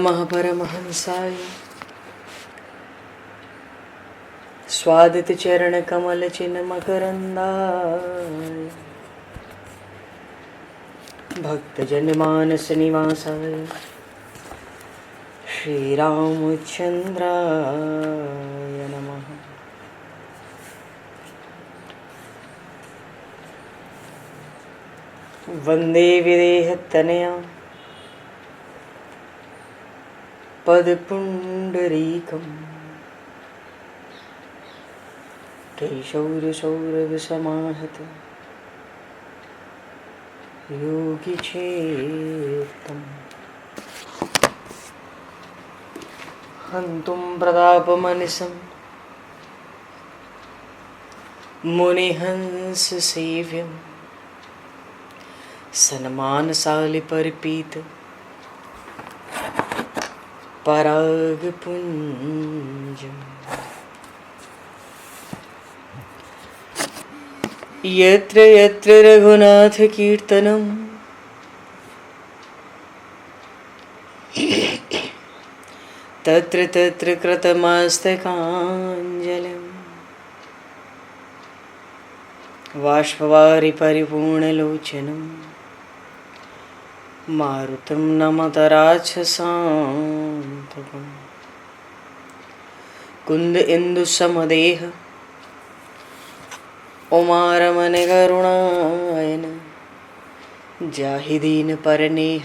महापरमहंसाय स्वादित चरण कमल चिन्ह मकरंदाय भक्तजन मानस निवासाय श्री रामचंद्राय नमः। वंदे विदेहतनया पदपुंडरीकं केशौरसौरभसमाहत योगिचेतं हन्तुं प्रतापमनिशं मुनिहंससेव्यं सन्मानशालिपरिपीत परागपुञ्जम् यत्र यत्र रघुनाथकीर्तनं तत्र तत्र कृतमस्तकाञ्जलिं बाष्पवारि परिपूर्णलोचनं मारुतं नमत राक्षसान्तकं कुन्द इंदुसमदेह उमारमण करुणायन जाहि दीन परनेह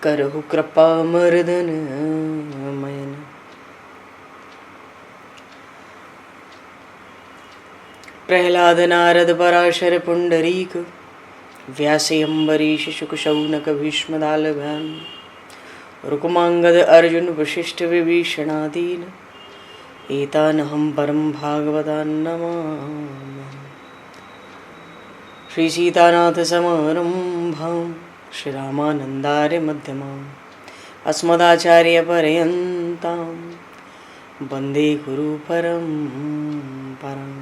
करहु कृपा मर्दन मयन। प्रहलाद नारद पराशर पुंडरीक व्यासे अम्बरीश शुक शौनक भीष्म दालभान रुक्मांगद अर्जुन वशिष्ठ विभीषणादीन एतानहं परम भागवतान् नमामि। श्री सीतानाथ समारंभां श्री रामानन्दार्य मध्यमाम् अस्मदाचार्य पर्यन्तां वन्दे गुरु परम्पराम्।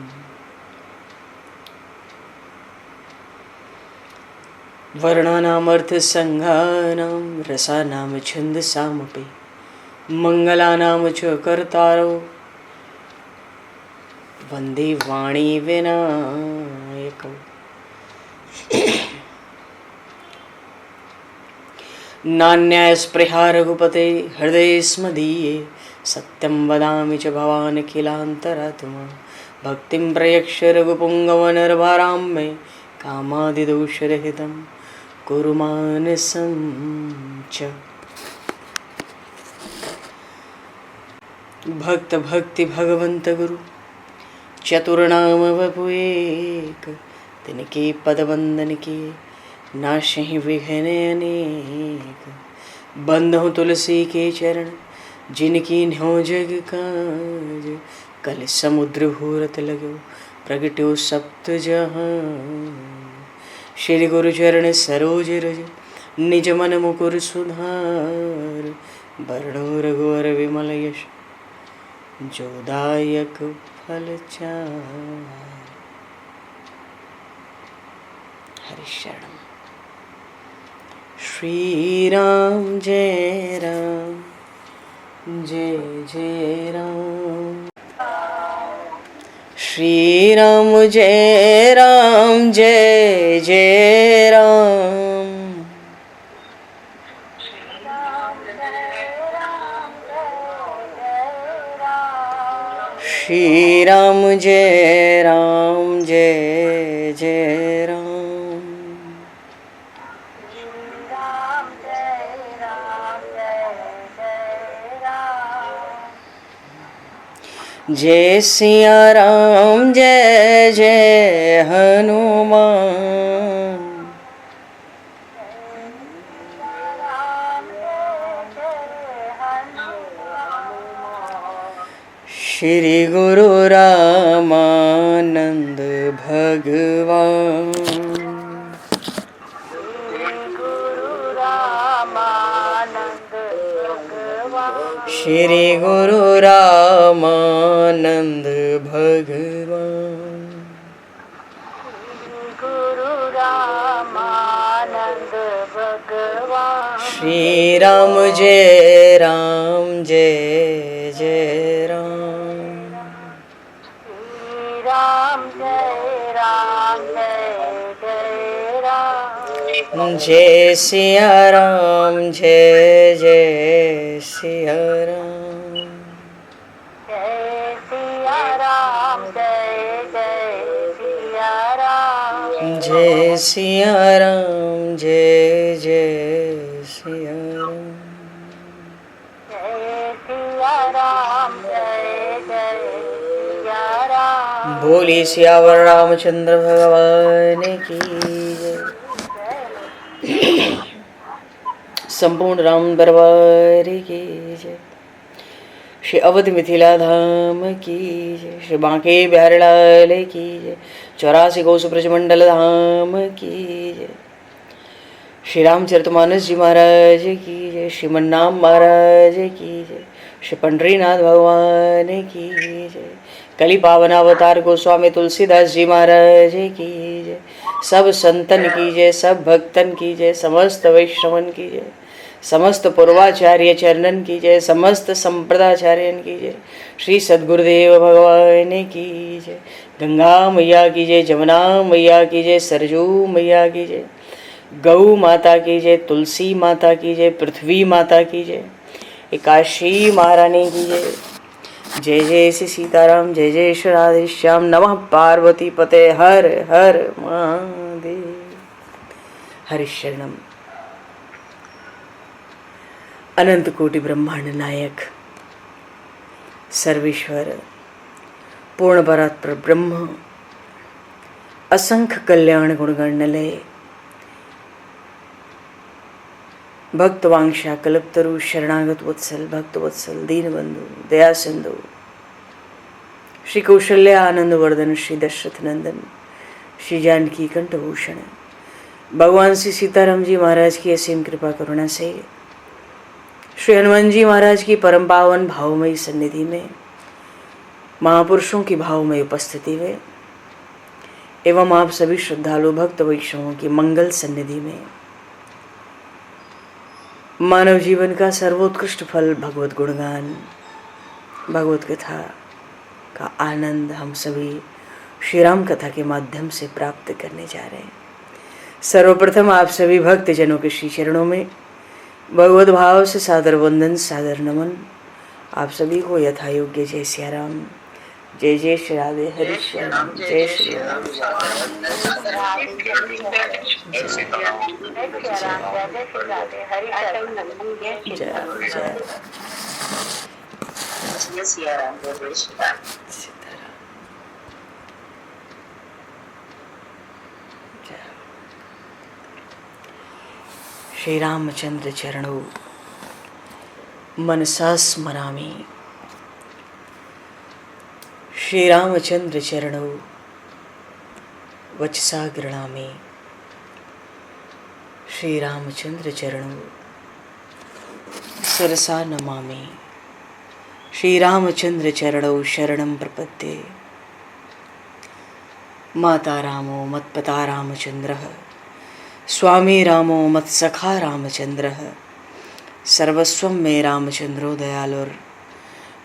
वर्णानामर्थ संज्ञानां रसानां छन्दसामपि मंगलानां च कर्तारो वन्दे वाणी विनायकौ। नान्यास्पृहा रघुपते हृदये स्मदीये सत्यं वदामि च भवान् किलान्तरात्मा भक्तिं प्रयक्ष रघुपुङ्गवनर्वरां मे कामादिदोषरहितं कुरु मानसं च। भक्त भक्ति भगवंत गुरु चतुर्नाम वपु एक तिनके पद वंदन के नाशहि विघ्न अनेक। बंधु तुलसी के चरण जिनकी न्यो जग काज कल समुद्र घोरत लगो प्रगट्यो सप्त जहान। श्री गुरु चरण सरोज रज निज मन मुकुर सुधार वर्णो रघुवर विमल यश जोदायक फलचार। हरिशरण श्री राम जय राम जय जय राम श्री राम जय राम जय जय राम श्री राम जय राम जय जय राम जय सिया राम जय जय हनुमान श्री गुरु रामानंद भगवान श्री गुरु रामानंद भगवान श्री राम जय राम जय जय राम। श्री राम जय जय राम। जय सिया राम जय जय सिया राम। जय सिया राम जय जय सिया राम। जय सिया राम जय जय सिया राम। जय सिया राम जय जय सिया राम। बोली सियावर रामचंद्र भगवान की जय। संपूर्ण राम दरबार की जय। श्री अवध मिथिला धाम की जय। श्री बांके बिहारी लाल की जय। 84 कोस ब्रजमंडल धाम की जय। श्री रामचरितमानस जी महाराज की जय। श्रीमन्नाम महाराज की जय। श्री पंडरीनाथ भगवान की जय। कली पावन अवतार गोस्वामी तुलसीदास जी महाराज की जय। सब संतन की जय, सब भक्तन की जय, समस्त वैष्णवन की जय, समस्त पूर्वाचार्य चरणन की जय, समस्त संप्रदाचार्यन की जय। श्री सद्गुरुदेव भगवान की जय। गंगा मैया की जय, जमुना मैया की जय, सरजू मैया की जय, गौ माता की जय, तुलसी माता की जय, पृथ्वी माता की जय, एकाशी महारानी की जय। जय जय श्री सीताराम, जय जय श्री राधेश्याम। नमः पार्वती पते हर हर महादेव। हरिशरणम। अनंत कोटि ब्रह्मांड नायक सर्वेश्वर पूर्ण परात्पर ब्रह्म असंख्य कल्याण गुणगणलय भक्तवांशा कल्पतरु शरणागत वत्सल भक्त वत्सल दीनबंधु दया सिंधु श्री कौशल्य आनंद वर्धन श्री दशरथ नंदन श्री जानकी कंठभूषण भगवान श्री सीताराम जी महाराज की असीम कृपा करुणा से श्री हनुमान जी महाराज की परम पावन भावमयी सन्निधि में महापुरुषों की भावमयी उपस्थिति में एवं आप सभी श्रद्धालु भक्त वैष्णवों की मंगल सन्निधि में मानव जीवन का सर्वोत्कृष्ट फल भगवत गुणगान भगवत कथा का आनंद हम सभी श्री राम कथा के माध्यम से प्राप्त करने जा रहे हैं। सर्वप्रथम आप सभी भक्त जनों के श्री चरणों में भगवत भाव से सादर वंदन सादर नमन। आप सभी को यथा योग्य जय सिया राम, जय जय श्री राधे हरि श्याम, जय श्री राम। श्री रामचंद्र चरणों मनसा स्मरामि। श्री रामचंद्र चरणों वचसा गृणामि। श्री रामचंद्र चरणों शिरसा नमामि। श्री रामचंद्र चरणों शरणं प्रपद्ये। माता रामो मत्पता रामचंद्रः, स्वामी रामो मत्सखा रामचंद्रः, सर्वस्वं मे रामचंद्रो दयालुर्,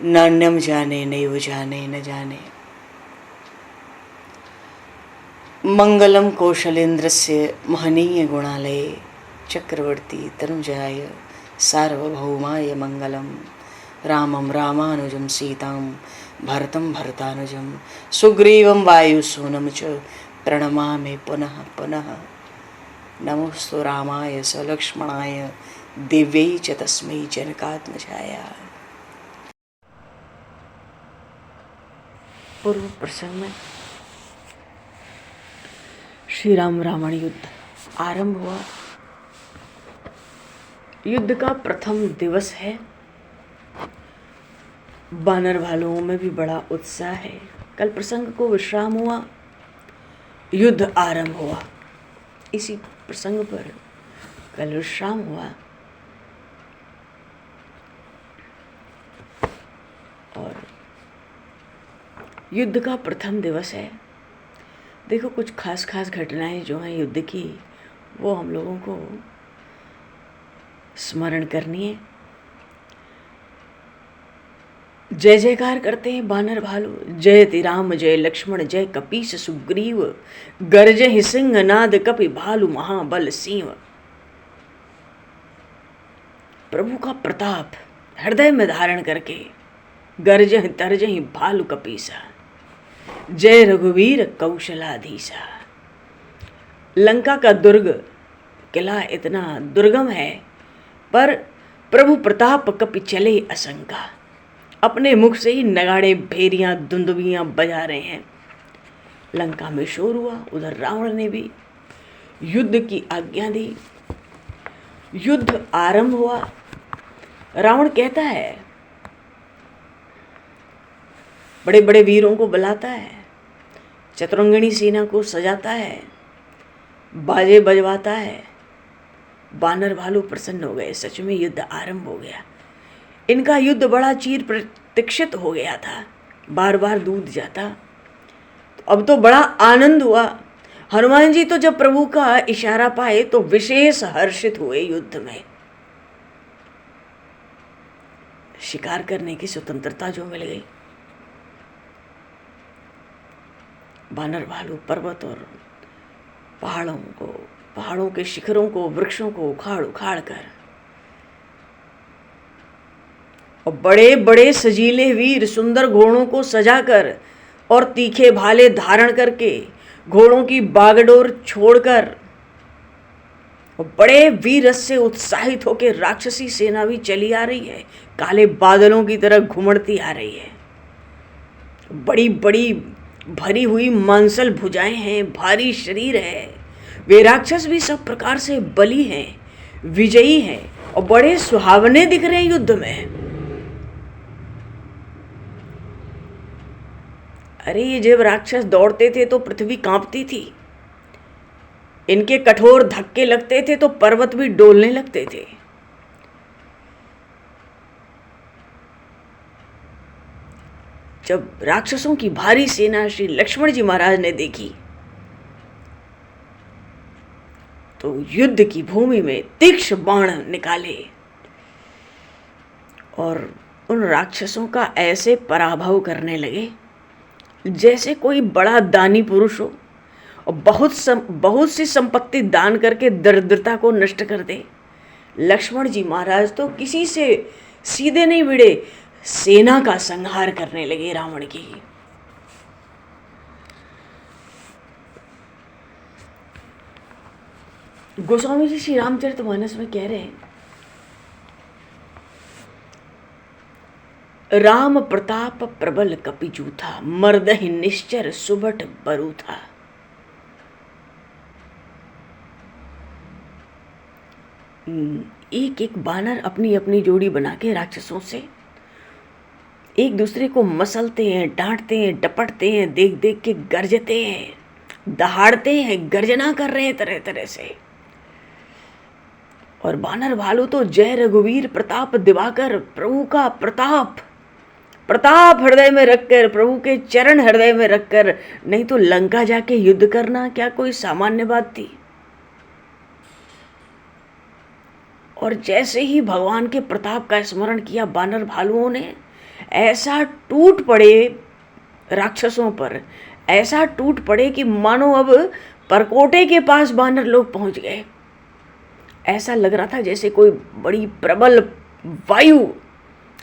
नान्यं जाने नैव जाने न जाने। मंगलम कौशलेन्द्रस्य महनीय गुणालये, चक्रवर्ती तनुजाय सार्वभौमाय मंगलम। रामं रामानुजं सीतां भरतं भरतानुजं, सुग्रीवं वायुसूनं च प्रणमामि पुनः पुनः। नमोस्तु रामाय सलक्ष्मणाय दिव्यै च तस्मै जनकात्मजाय। पूर्व प्रसंग में श्री राम रावण युद्ध आरंभ हुआ। युद्ध का प्रथम दिवस है। बानर भालुओं में भी बड़ा उत्साह है। कल प्रसंग को विश्राम हुआ, युद्ध आरंभ हुआ। इसी प्रसंग पर कल विश्राम हुआ और युद्ध का प्रथम दिवस है। देखो कुछ खास खास घटनाएं जो हैं युद्ध की, वो हम लोगों को स्मरण करनी है। जय जयकार करते हैं बानर भालू, जयति राम जय लक्ष्मण जय कपीस सुग्रीव, गर्जहि सिंह नाद कपि भालू महाबल सिंह। प्रभु का प्रताप हृदय में धारण करके गर्जहि तर्जहि भालू कपीसा, जय रघुवीर कौशलाधीसा। लंका का दुर्ग किला इतना दुर्गम है, पर प्रभु प्रताप कपि चले असंका। अपने मुख से ही नगाड़े भेरियां दुंदुबियां बजा रहे हैं। लंका में शोर हुआ, उधर रावण ने भी युद्ध की आज्ञा दी। युद्ध आरंभ हुआ। रावण कहता है, बड़े बड़े वीरों को बुलाता है, चतुरंगिणी सेना को सजाता है, बाजे बजवाता है। बानर भालू प्रसन्न हो गए, सच में युद्ध आरंभ हो गया। इनका युद्ध बड़ा चीर प्रतीक्षित हो गया था, बार बार दूध जाता। तो अब तो बड़ा आनंद हुआ। हनुमान जी तो जब प्रभु का इशारा पाए तो विशेष हर्षित हुए। युद्ध में शिकार करने की स्वतंत्रता जो मिल गई। बानर भालू पर्वत और पहाड़ों के शिखरों को, वृक्षों को उखाड़ उखाड़ कर, और बड़े बड़े सजीले वीर सुंदर घोड़ों को सजाकर और तीखे भाले धारण करके, घोड़ों की बागडोर छोड़कर, और बड़े वीर से उत्साहित होकर राक्षसी सेना भी चली आ रही है। काले बादलों की तरह घुमड़ती आ रही है। बड़ी बड़ी भरी हुई मांसल भुजाएं हैं, भारी शरीर है। वे राक्षस भी सब प्रकार से बली हैं, विजयी हैं और बड़े सुहावने दिख रहे हैं युद्ध में। अरे ये जब राक्षस दौड़ते थे तो पृथ्वी कांपती थी, इनके कठोर धक्के लगते थे तो पर्वत भी डोलने लगते थे। जब राक्षसों की भारी सेना श्री लक्ष्मण जी महाराज ने देखी तो युद्ध की भूमि में तीक्ष्ण बाण निकाले और उन राक्षसों का ऐसे पराभव करने लगे जैसे कोई बड़ा दानी पुरुष हो और बहुत सी संपत्ति दान करके दरिद्रता को नष्ट कर दे। लक्ष्मण जी महाराज तो किसी से सीधे नहीं भिड़े, सेना का संहार करने लगे रावण की। गोस्वामी जी श्री रामचरितमानस में कह रहे हैं, राम प्रताप प्रबल कपिजूथा, मर्दहि निश्चर सुबट बरूथा। एक एक बानर अपनी अपनी जोड़ी बना के राक्षसों से एक दूसरे को मसलते हैं, डांटते हैं, डपटते हैं, देख देख के गरजते हैं, दहाड़ते हैं, गर्जना कर रहे हैं तरह तरह से। और बानर भालू तो जय रघुवीर प्रताप दिवाकर, प्रभु का प्रताप हृदय में रखकर, प्रभु के चरण हृदय में रखकर, नहीं तो लंका जाके युद्ध करना क्या कोई सामान्य बात थी। और जैसे ही भगवान के प्रताप का स्मरण किया बानर भालुओं ने, ऐसा टूट पड़े राक्षसों पर, ऐसा टूट पड़े कि मानो अब परकोटे के पास बानर लोग पहुंच गए। ऐसा लग रहा था जैसे कोई बड़ी प्रबल वायु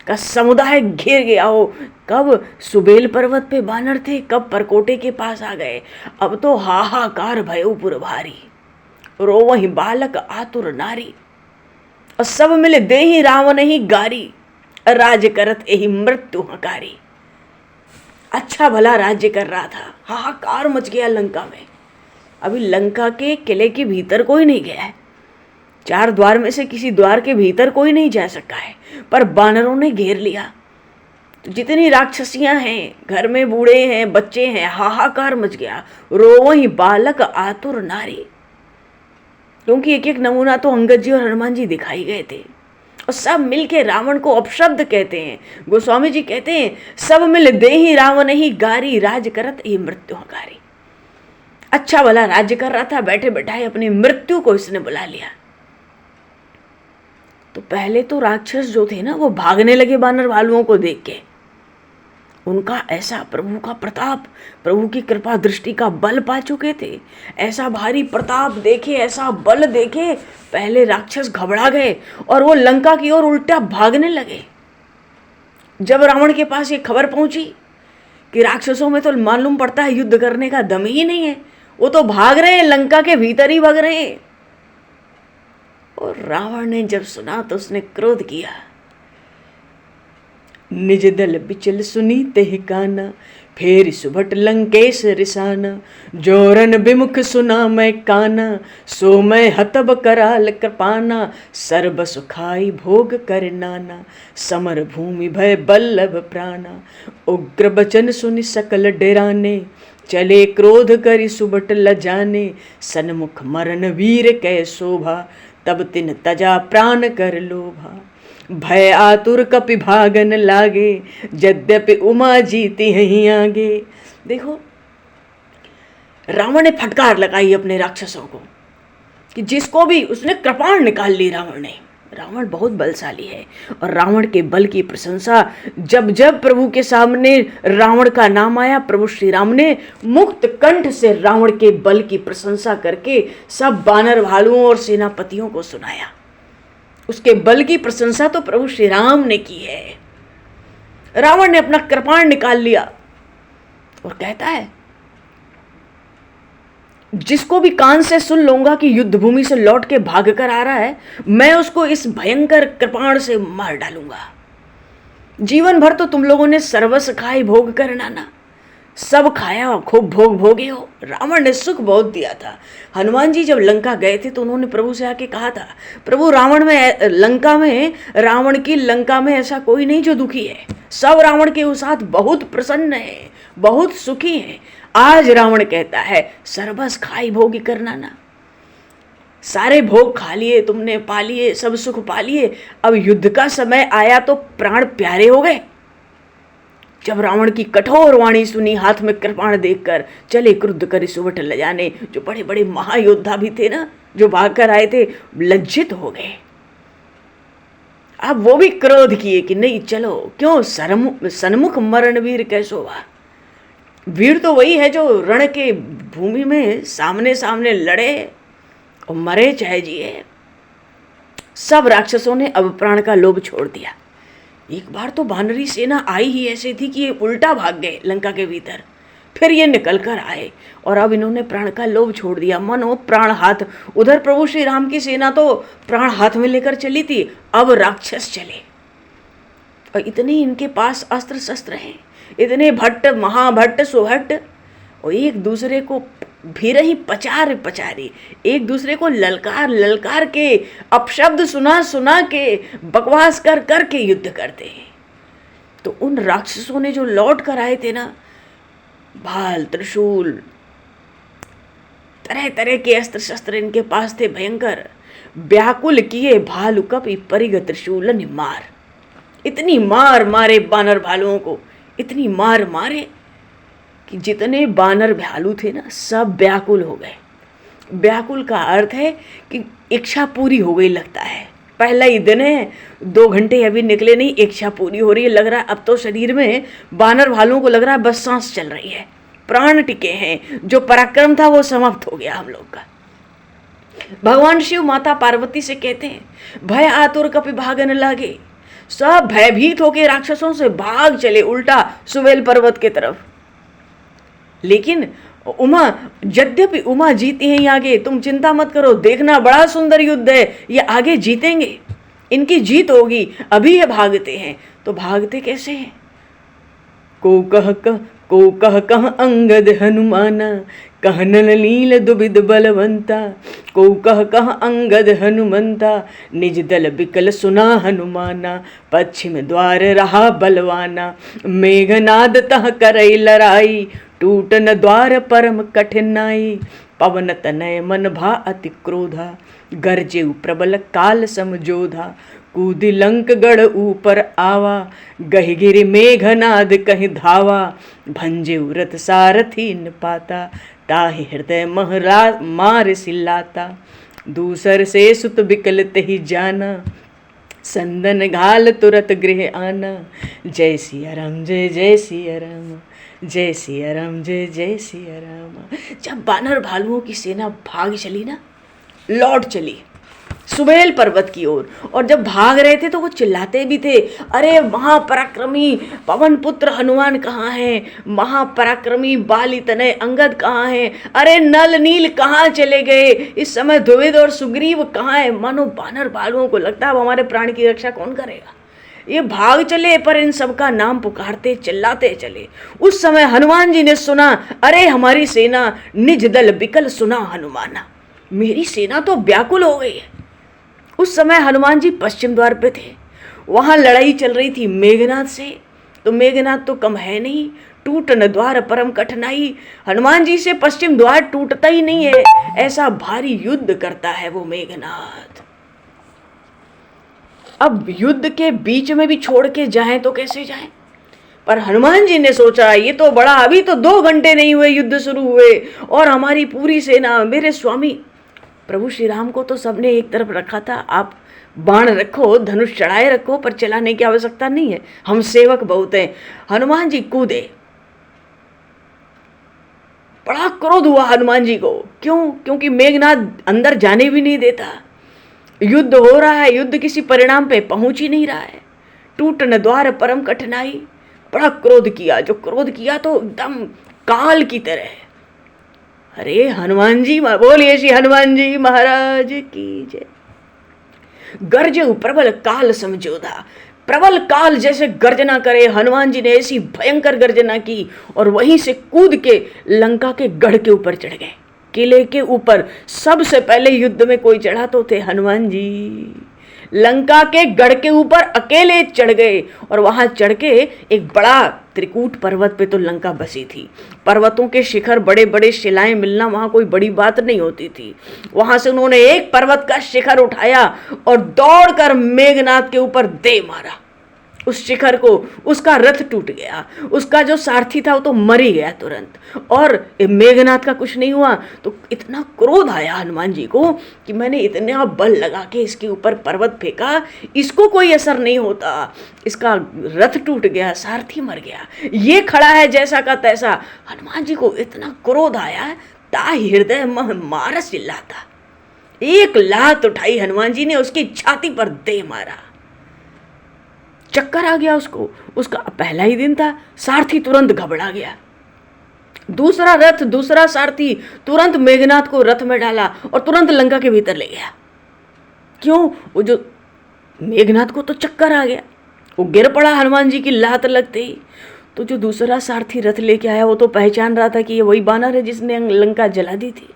का समुदाय घेर गया हो। कब सुबेल पर्वत पे बानर थे, कब परकोटे के पास आ गए। अब तो हाहाकार भयो पुर भारी, रोवहि बालक आतुर नारी, और सब मिले देहि रावण ही गारी, राज करत एहि मृत्यु हकारी। अच्छा भला राज्य कर रहा था, हाहाकार मच गया लंका में। अभी लंका के किले के भीतर कोई नहीं गया है, 4 द्वार में से किसी द्वार के भीतर कोई नहीं जा सका है, पर बानरों ने घेर लिया। तो जितनी राक्षसियां हैं, घर में बूढ़े हैं, बच्चे हैं, हाहाकार मच गया। रोवहि बालक आतुर नारी, क्योंकि एक एक नमूना तो अंगद जी और हनुमान जी दिखाई गए थे। और सब मिलके रावण को अपशब्द कहते हैं। गोस्वामी जी कहते हैं, सब मिल देहि रावण ही गारी, राज करत ये मृत्यु हकारी। अच्छा भला राज्य कर रहा था, बैठे बैठाए अपनी मृत्यु को इसने बुला लिया। तो पहले तो राक्षस जो थे ना वो भागने लगे बानर भालुओं को देख के। उनका ऐसा प्रभु का प्रताप, प्रभु की कृपा दृष्टि का बल पा चुके थे, ऐसा भारी प्रताप देखे, ऐसा बल देखे, पहले राक्षस घबरा गए और वो लंका की ओर उल्टा भागने लगे। जब रावण के पास ये खबर पहुंची कि राक्षसों में तो मालूम पड़ता है युद्ध करने का दम ही नहीं है, वो तो भाग रहे हैं, लंका के भीतर ही भाग रहे हैं। और रावण ने जब सुना तो उसने क्रोध किया। निज दल बिचल सुनी तेह काना, फेर सुभट लंकेश रिसाना। जोरन विमुख सुना मैं काना, सो मैं हतब कराल कृपाना। सर्ब सुखाई भोग कर नाना, समर भूमि भय बल्लभ प्राणा। उग्र बचन सुनि सकल डेराने, चले क्रोध करि सुबट लजाने। सन्मुख मरण वीर कै शोभा, तब तिन तजा प्राण कर लोभा। भय आतुर कपि भागन लागे, यद्यपि उमा जीती हैं आगे। देखो रावण ने फटकार लगाई अपने राक्षसों को कि जिसको भी, उसने कृपाण निकाल ली रावण ने। रावण बहुत बलशाली है और रावण के बल की प्रशंसा जब जब प्रभु के सामने रावण का नाम आया, प्रभु श्री राम ने मुक्त कंठ से रावण के बल की प्रशंसा करके सब बानर भालुओं और सेनापतियों को सुनाया। उसके बल की प्रशंसा तो प्रभु श्री राम ने की है। रावण ने अपना कृपाण निकाल लिया और कहता है जिसको भी कान से सुन लूंगा कि युद्ध भूमि से लौट के भाग कर आ रहा है, मैं उसको इस भयंकर कृपाण से मार डालूंगा। जीवन भर तो तुम लोगों ने सर्वस खाए भोग कर नाना, सब खाया, खूब भोग भोगे हो। रावण ने सुख बहुत दिया था। हनुमान जी जब लंका गए थे तो उन्होंने प्रभु से आके कहा था, प्रभु रावण की लंका में ऐसा कोई नहीं जो दुखी है, सब रावण के साथ बहुत प्रसन्न है, बहुत सुखी है। आज रावण कहता है सर्वस खाई भोग करना ना, सारे भोग खा लिए तुमने, पा लिए, सब सुख पा लिए, अब युद्ध का समय आया तो प्राण प्यारे हो गए। जब रावण की कठोर वाणी सुनी, हाथ में कृपाण देखकर चले क्रुद्ध कर सुबट लजाने। जो बड़े बड़े महायोद्धा भी थे ना, जो भाग कर आए थे, लज्जित हो गए। अब वो भी क्रोध किए कि नहीं चलो, क्यों सन्मुख मरण वीर कैसोवा। वीर तो वही है जो रण के भूमि में सामने सामने लड़े और मरे चाहे जिए। सब राक्षसों ने अब प्राण का लोभ छोड़ दिया। एक बार तो वानरी सेना आई ही ऐसे थी कि ये उल्टा भाग गए लंका के भीतर, फिर ये निकल कर आए और अब इन्होंने प्राण का लोभ छोड़ दिया। मनो प्राण हाथ, उधर प्रभु श्री राम की सेना तो प्राण हाथ में लेकर चली थी, अब राक्षस चले और इतने इनके पास अस्त्र शस्त्र हैं, इतने भट्ट, महाभट्ट, सुभट्ट, और एक दूसरे को फिर ही पचारे, एक दूसरे को ललकार के, अपशब्द सुना के, बकवास कर के युद्ध करते हैं। तो उन राक्षसों ने जो लौट कर आए थे ना, भाल, त्रिशूल, तरह तरह के अस्त्र शस्त्र इनके पास थे भयंकर। व्याकुल किए भालु कपि परिग त्रिशूलन मार। इतनी मार मारे बानर भालुओं को, इतनी मार मारे कि जितने बानर भालू थे ना, सब व्याकुल हो गए। व्याकुल का अर्थ है कि इच्छा पूरी हो गई लगता है। पहला ही दिन है, 2 घंटे अभी निकले नहीं, इच्छा पूरी हो रही है। लग रहा है अब तो शरीर में बानर भालुओं को लग रहा है बस सांस चल रही है, प्राण टिके हैं, जो पराक्रम था वो समाप्त हो गया हम लोग का। भगवान शिव माता पार्वती से कहते हैं भय आतुर कपि भागन लागे। सब भयभीत होके राक्षसों से भाग चले उल्टा सुवेल पर्वत के तरफ। लेकिन उमा, यद्यपि उमा जीती हैं आगे, तुम चिंता मत करो, देखना बड़ा सुंदर युद्ध है, ये आगे जीतेंगे, इनकी जीत होगी। अभी ये भागते हैं, तो भागते कैसे हैं? को कह अंगद हनुमाना, कह नलील दुबिद बलवंता। को कह अंगद हनुमंता, निज दल बिकल सुना हनुमाना। पश्चिम द्वार रहा बलवाना, मेघनाद तह करई लड़ाई। टूटन द्वार परम कठिनाई, पवन तनय मन भा अति क्रोधा। गरजेउ प्रबल काल समझोधा, कूदि लंक गढ़ ऊपर आवा। गहिगिरि मेघनाद कहि धावा, भंजेउ रथ सारथी न पाता। ताहि हृदय मार सिलाता, दूसर से सुत बिकल तहि जाना। संदन घाल तुरत गृह आना, जय सिया राम जय जय सिया राम, जय सिया राम जय जय सिया राम। जब बानर भालुओं की सेना भाग चली ना, लौट चली सुबेल पर्वत की ओर, और जब भाग रहे थे तो वो चिल्लाते भी थे, अरे महापराक्रमी पवन पुत्र हनुमान कहाँ है, महापराक्रमी बाली तनय अंगद कहाँ है, अरे नल नील कहाँ चले गए, इस समय द्विविद और सुग्रीव कहाँ है। मानो बानर भालुओं को लगता है अब हमारे प्राण की रक्षा कौन करेगा, ये भाग चले पर इन सबका नाम पुकारते चिल्लाते चले। उस समय हनुमान जी ने सुना, अरे हमारी सेना निज दल बिकल सुना हनुमाना, मेरी सेना तो व्याकुल हो गई है। उस समय हनुमान जी पश्चिम द्वार पे थे, वहां लड़ाई चल रही थी मेघनाथ से, तो मेघनाथ तो कम है नहीं, टूट न द्वार परम कठिनाई। हनुमान जी से पश्चिम द्वार टूटता ही नहीं है, ऐसा भारी युद्ध करता है वो मेघनाथ। अब युद्ध के बीच में भी छोड़ के जाएं तो कैसे जाएं, पर हनुमान जी ने सोचा ये तो बड़ा, अभी तो 2 घंटे नहीं हुए युद्ध शुरू हुए और हमारी पूरी सेना, मेरे स्वामी प्रभु श्री राम को तो सबने एक तरफ रखा था, आप बाण रखो, धनुष चढ़ाए रखो, पर चलाने की आवश्यकता नहीं है, हम सेवक बहुत हैं। हनुमान जी कूदे, बड़ा क्रोध हुआ हनुमान जी को। क्यों? क्योंकि मेघनाथ अंदर जाने भी नहीं देता, युद्ध हो रहा है, युद्ध किसी परिणाम पे पहुंच ही नहीं रहा है, टूट न द्वार परम कठिनाई। बड़ा क्रोध किया, जो क्रोध किया तो एकदम काल की तरह। अरे हनुमान जी, बोलिए श्री हनुमान जी महाराज की जय। गर्जऊ प्रबल काल समझोदा, प्रबल काल जैसे गर्जना करे, हनुमान जी ने ऐसी भयंकर गर्जना की और वहीं से कूद के लंका के गढ़ के ऊपर चढ़ गए, किले के ऊपर। सबसे पहले युद्ध में कोई चढ़ा तो थे हनुमान जी, लंका के गढ़ के ऊपर अकेले चढ़ गए और वहां चढ़ के एक बड़ा त्रिकूट पर्वत पे तो लंका बसी थी। पर्वतों के शिखर, बड़े बड़े शिलाएं मिलना वहां कोई बड़ी बात नहीं होती थी। वहां से उन्होंने एक पर्वत का शिखर उठाया और दौड़कर मेघनाथ के ऊपर दे मारा उस शिखर को। उसका रथ टूट गया, उसका जो सारथी था वो तो मर ही गया तुरंत, और मेघनाथ का कुछ नहीं हुआ। तो इतना क्रोध आया हनुमान जी को कि मैंने इतना बल लगा के इसके ऊपर पर्वत फेंका, इसको कोई असर नहीं होता, इसका रथ टूट गया, सारथी मर गया, ये खड़ा है जैसा का तैसा। हनुमान जी को इतना क्रोध आया, ता हृदय मह मारस चिल्लाता। एक लात उठाई हनुमान जी ने, उसकी छाती पर दे मारा, चक्कर आ गया उसको। उसका पहला ही दिन था, सारथी तुरंत घबरा गया। दूसरा रथ, दूसरा सारथी तुरंत मेघनाथ को रथ में डाला और तुरंत लंका के भीतर ले गया। क्यों? वो जो मेघनाथ को तो चक्कर आ गया, वो गिर पड़ा हनुमान जी की लात लगते ही। तो जो दूसरा सारथी रथ लेके आया वो तो पहचान रहा था कि ये वही बानर है जिसने लंका जला दी थी।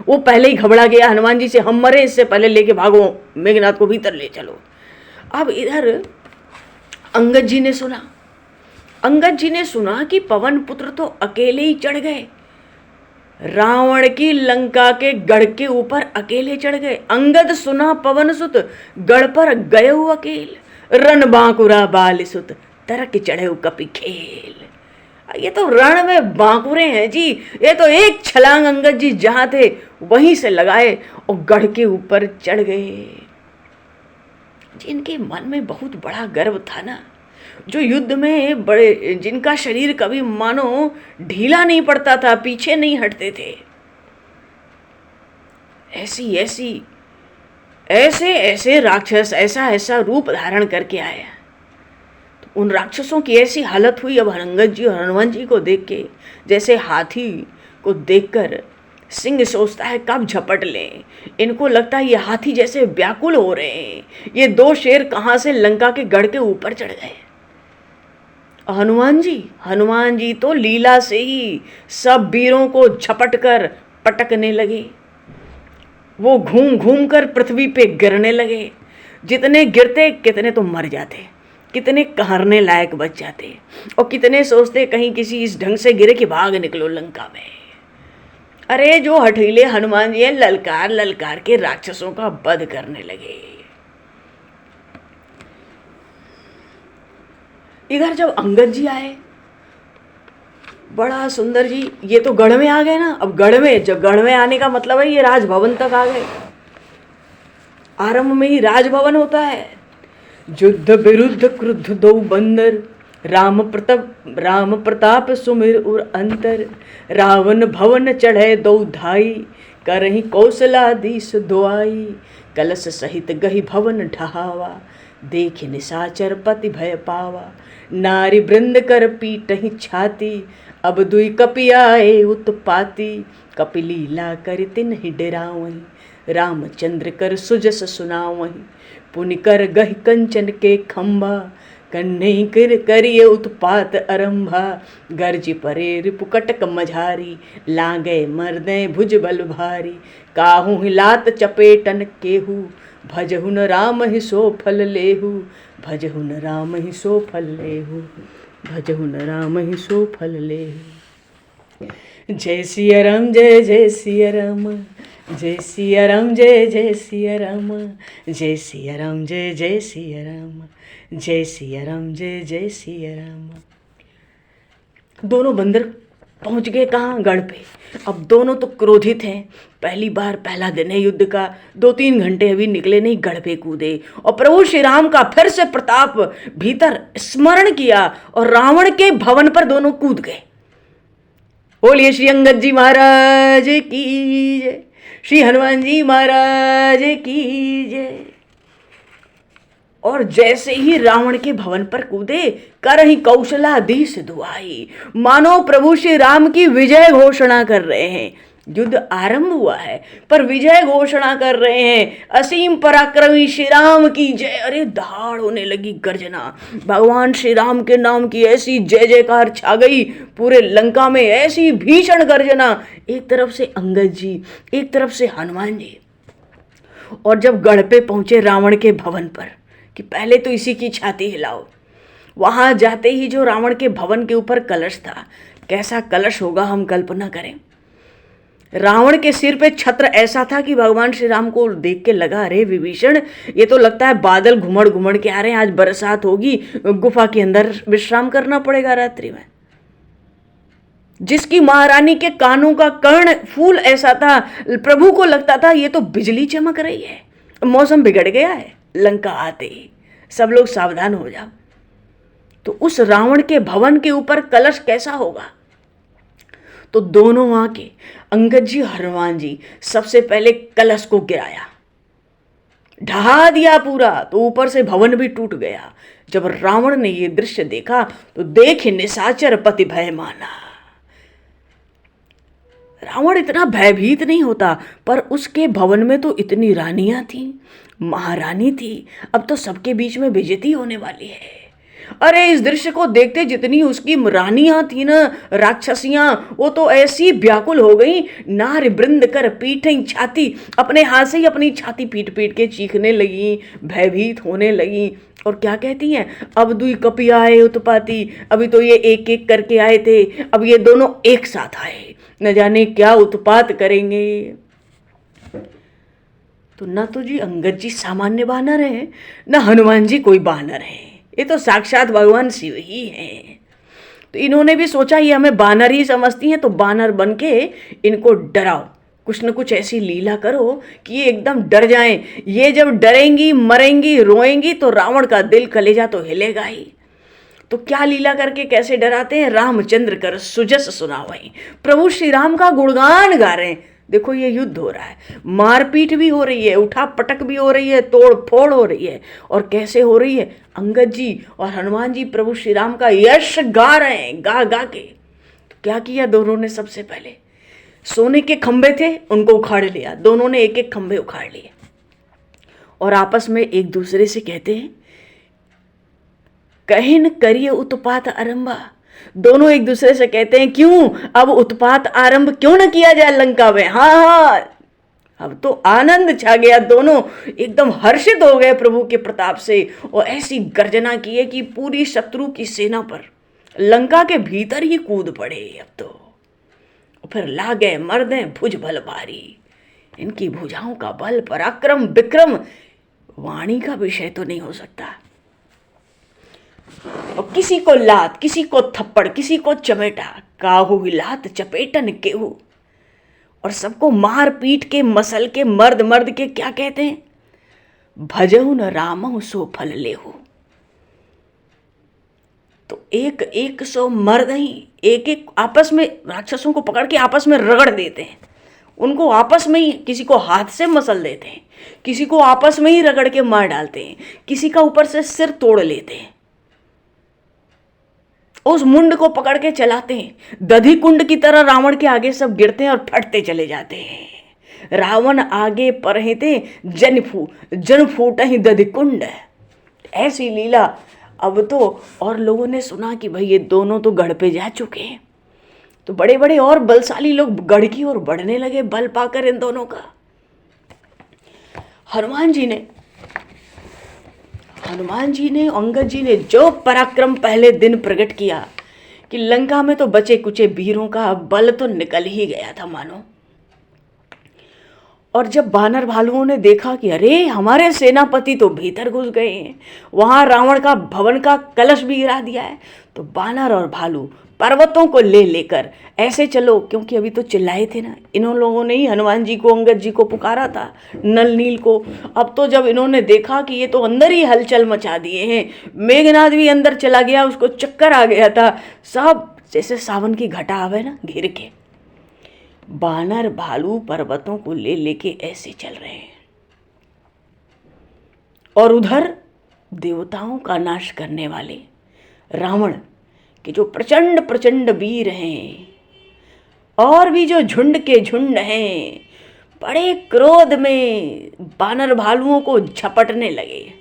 वो पहले ही घबरा गया हनुमान जी से, हम मरे इससे पहले, लेके भागो, मेघनाथ को भीतर ले चलो। अब इधर अंगद जी ने सुना, अंगद जी ने सुना कि पवन पुत्र तो अकेले ही चढ़ गए, रावण की लंका के गढ़ के ऊपर अकेले चढ़ गए। अंगद सुना पवन सुत, गढ़ पर गए अकेल, रण बांकुरा बाल सुत, तरक चढ़े कपि खेल। ये तो रण में बांकुरे हैं जी, ये तो एक छलांग अंगद जी जहां थे वहीं से लगाए और गढ़ के ऊपर चढ़ गए। जिनके मन में बहुत बड़ा गर्व था ना, जो युद्ध में बड़े, जिनका शरीर कभी मानो ढीला नहीं पड़ता था, पीछे नहीं हटते थे, ऐसे राक्षस ऐसा ऐसा रूप धारण करके आया। तो उन राक्षसों की ऐसी हालत हुई अब अंगद जी और हनुमान जी को देख के, जैसे हाथी को देखकर सिंह सोचता है कब झपट लें। इनको लगता है ये हाथी जैसे व्याकुल हो रहे हैं, ये 2 शेर कहाँ से लंका के गढ़ के ऊपर चढ़ गए। हनुमान जी तो लीला से ही सब वीरों को झपट कर पटकने लगे। वो घूम घूम कर पृथ्वी पे गिरने लगे, जितने गिरते कितने तो मर जाते, कितने कहरने लायक बच जाते, और कितने सोचते कहीं किसी इस ढंग से गिरे कि भाग निकलो लंका में। अरे जो हठीले हनुमान जी ललकार ललकार के राक्षसों का वध करने लगे। इधर जब अंगद जी आए, बड़ा सुंदर जी, ये तो गढ़ में आ गए ना। अब गढ़ में, जब गढ़ में आने का मतलब है ये राजभवन तक आ गए। आरंभ में ही राजभवन होता है, युद्ध विरुद्ध क्रुद्ध दो बंदर, राम प्रताप सुमिर उर अंतर। रावण भवन चढ़े दो धाई, करही कौशलाधीश दुआई। कलश सहित गही भवन ढहावा, देख निशाचर पति भय पावा। नारी वृंद कर पीटहि छाती, अब दुई कपि आए उत्पाती। कपि लीला कर तिन्हि डरावहीं, रामचंद्र कर सुजस सुनावहीं। पुनि कर गहि कंचन के खंभा, कन्हई कर करिए उत्पात अरंभा। गर्ज परे रिपुकटक मझारी, लागे मर्दे भुज बल भारी। काहू हिलात चपेटन केहू, भजहुन राम ही सो फल लेहू। भजहुन राम ही सो फल लेहू, भजहुन राम ही सो फल लेहू। जय सिया राम, जय जय सिया राम, जय सिया राम, जय जय सिया राम। जय सिया राम, जय जय सिया राम, जय सिया राम, जय जय सिया राम। दोनों बंदर पहुंच गए कहाँ? गढ़ पे। अब दोनों तो क्रोधित हैं। पहली बार, पहला दिन है युद्ध का, 2-3 घंटे अभी निकले नहीं, गढ़ पे कूदे और प्रभु श्री राम का फिर से प्रताप भीतर स्मरण किया और रावण के भवन पर दोनों कूद गए। बोलिए श्री अंगद जी महाराज की जय, श्री हनुमान जी महाराज की जय। और जैसे ही रावण के भवन पर कूदे, करहि कौशलाधीश दुआई, मानो प्रभु श्री राम की विजय घोषणा कर रहे हैं। युद्ध आरंभ हुआ है पर विजय घोषणा कर रहे हैं। असीम पराक्रमी श्री राम की जय। अरे दहाड़ होने लगी, गर्जना, भगवान श्री राम के नाम की ऐसी जय जयकार छा गई पूरे लंका में, ऐसी भीषण गर्जना। एक तरफ से अंगद जी, एक तरफ से हनुमान जी। और जब गढ़ पे पहुंचे रावण के भवन पर कि पहले तो इसी की छाती हिलाओ, वहां जाते ही जो रावण के भवन के ऊपर कलश था, कैसा कलश होगा हम कल्पना करें। रावण के सिर पे छत्र ऐसा था कि भगवान श्री राम को देख के लगा, अरे विभीषण, ये तो लगता है बादल घुमड़ घुमड़ के आ रहे हैं, आज बरसात होगी, गुफा के अंदर विश्राम करना पड़ेगा रात्रि में। जिसकी महारानी के कानों का कर्ण फूल ऐसा था, प्रभु को लगता था ये तो बिजली चमक रही है, मौसम बिगड़ गया है, लंका आते ही सब लोग सावधान हो जाओ। तो उस रावण के भवन के ऊपर कलश कैसा होगा। तो दोनों वहां के अंगद जी, हनुमान जी सबसे पहले कलश को गिराया, ढहा दिया पूरा, तो ऊपर से भवन भी टूट गया। जब रावण ने ये दृश्य देखा तो देख निशाचर पति भय माना। रावण इतना भयभीत नहीं होता, पर उसके भवन में तो इतनी रानियां थी, महारानी थी, अब तो सबके बीच में बेइज्जती होने वाली है। अरे इस दृश्य को देखते जितनी उसकी रानियां थी ना, राक्षसियां, वो तो ऐसी व्याकुल हो गई, नार वृंद कर पीटें छाती, अपने हाथ से ही अपनी छाती पीट पीट के चीखने लगी, भयभीत होने लगी। और क्या कहती हैं, अब दुई कपि आए उत्पाती, अभी तो ये एक एक करके आए थे, अब ये दोनों एक साथ आए, न जाने क्या उत्पात करेंगे। तो न तो जी अंगद जी सामान्य बानर हैं, न हनुमान जी कोई बानर हैं, ये तो साक्षात भगवान शिव ही हैं। तो इन्होंने भी सोचा ये हमें बानर ही समझती हैं, तो बानर बन के इनको डराओ, कुछ न कुछ ऐसी लीला करो कि ये एकदम डर जाएं। ये जब डरेंगी, मरेंगी, रोएंगी तो रावण का दिल कलेजा तो हिलेगा ही। तो क्या लीला करके कैसे डराते हैं, रामचंद्र कर सुजस सुनावई, प्रभु श्री राम का गुणगान गा रहे हैं। देखो ये युद्ध हो रहा है, मारपीट भी हो रही है, उठा पटक भी हो रही है, तोड़ फोड़ हो रही है। और कैसे हो रही है, अंगद जी और हनुमान जी प्रभु श्री राम का यश गा रहे हैं, गा गा के। तो क्या किया दोनों ने, सबसे पहले सोने के खंभे थे उनको उखाड़ लिया, दोनों ने एक एक खंभे उखाड़ लिए और आपस में एक दूसरे से कहते हैं, कहिन करिए उत्पात आरंभा। दोनों एक दूसरे से कहते हैं, क्यों अब उत्पात आरंभ क्यों न किया जाए लंका में। हाँ, अब तो आनंद छा गया, दोनों एकदम हर्षित हो गए प्रभु के प्रताप से और ऐसी गर्जना की है कि पूरी शत्रु की सेना पर लंका के भीतर ही कूद पड़े। अब तो फिर लागे मर्दे भुज बल भारी, इनकी भुजाओं का बल, पराक्रम, विक्रम वाणी का विषय तो नहीं हो सकता। और किसी को लात, किसी को थप्पड़, किसी को चमेटा, काहू लात चपेटन केहू, और सबको मार पीट के, मसल के, मर्द मर्द के क्या कहते हैं, भजहु न रामहु सो फल लेहु। तो एक एक सौ मर्द ही एक एक आपस में राक्षसों को पकड़ के आपस में रगड़ देते हैं, उनको आपस में ही, किसी को हाथ से मसल देते हैं, किसी को आपस में ही रगड़ के मार डालते हैं, किसी का ऊपर से सिर तोड़ लेते हैं, उस मुंड को पकड़ के चलाते हैं। दधी कुंड की तरह रावण के आगे सब गिरते हैं और फटते चले जाते हैं। रावण आगे परहिते जन फूट ही दधी कुंड। ऐसी लीला अब तो। और लोगों ने सुना कि भाई ये दोनों तो गढ़ पे जा चुके हैं, तो बड़े बड़े और बलशाली लोग गढ़ की ओर बढ़ने लगे बल पाकर इन दोनों का। हनुमान जी ने अंगद जी ने जो पराक्रम पहले दिन प्रकट किया कि लंका में तो बचे कुचे वीरों का बल तो निकल ही गया था मानो। और जब बानर भालुओं ने देखा कि अरे हमारे सेनापति तो भीतर घुस गए हैं, वहां रावण का भवन का कलश भी गिरा दिया है, तो बानर और भालू पर्वतों को लेकर ऐसे चलो, क्योंकि अभी तो चिल्लाए थे ना, इन्हों लोगों ने ही हनुमान जी को, अंगद जी को पुकारा था, नल नील को। अब तो जब इन्होंने देखा कि ये तो अंदर ही हलचल मचा दिए हैं, मेघनाद भी अंदर चला गया, उसको चक्कर आ गया था, सब जैसे सावन की घटा आवे ना घेर के, बानर भालू पर्वतों को लेके ऐसे चल रहे हैं। और उधर देवताओं का नाश करने वाले रावण के जो प्रचंड प्रचंड वीर हैं, और भी जो झुंड के झुंड हैं, बड़े क्रोध में बानर भालुओं को झपटने लगे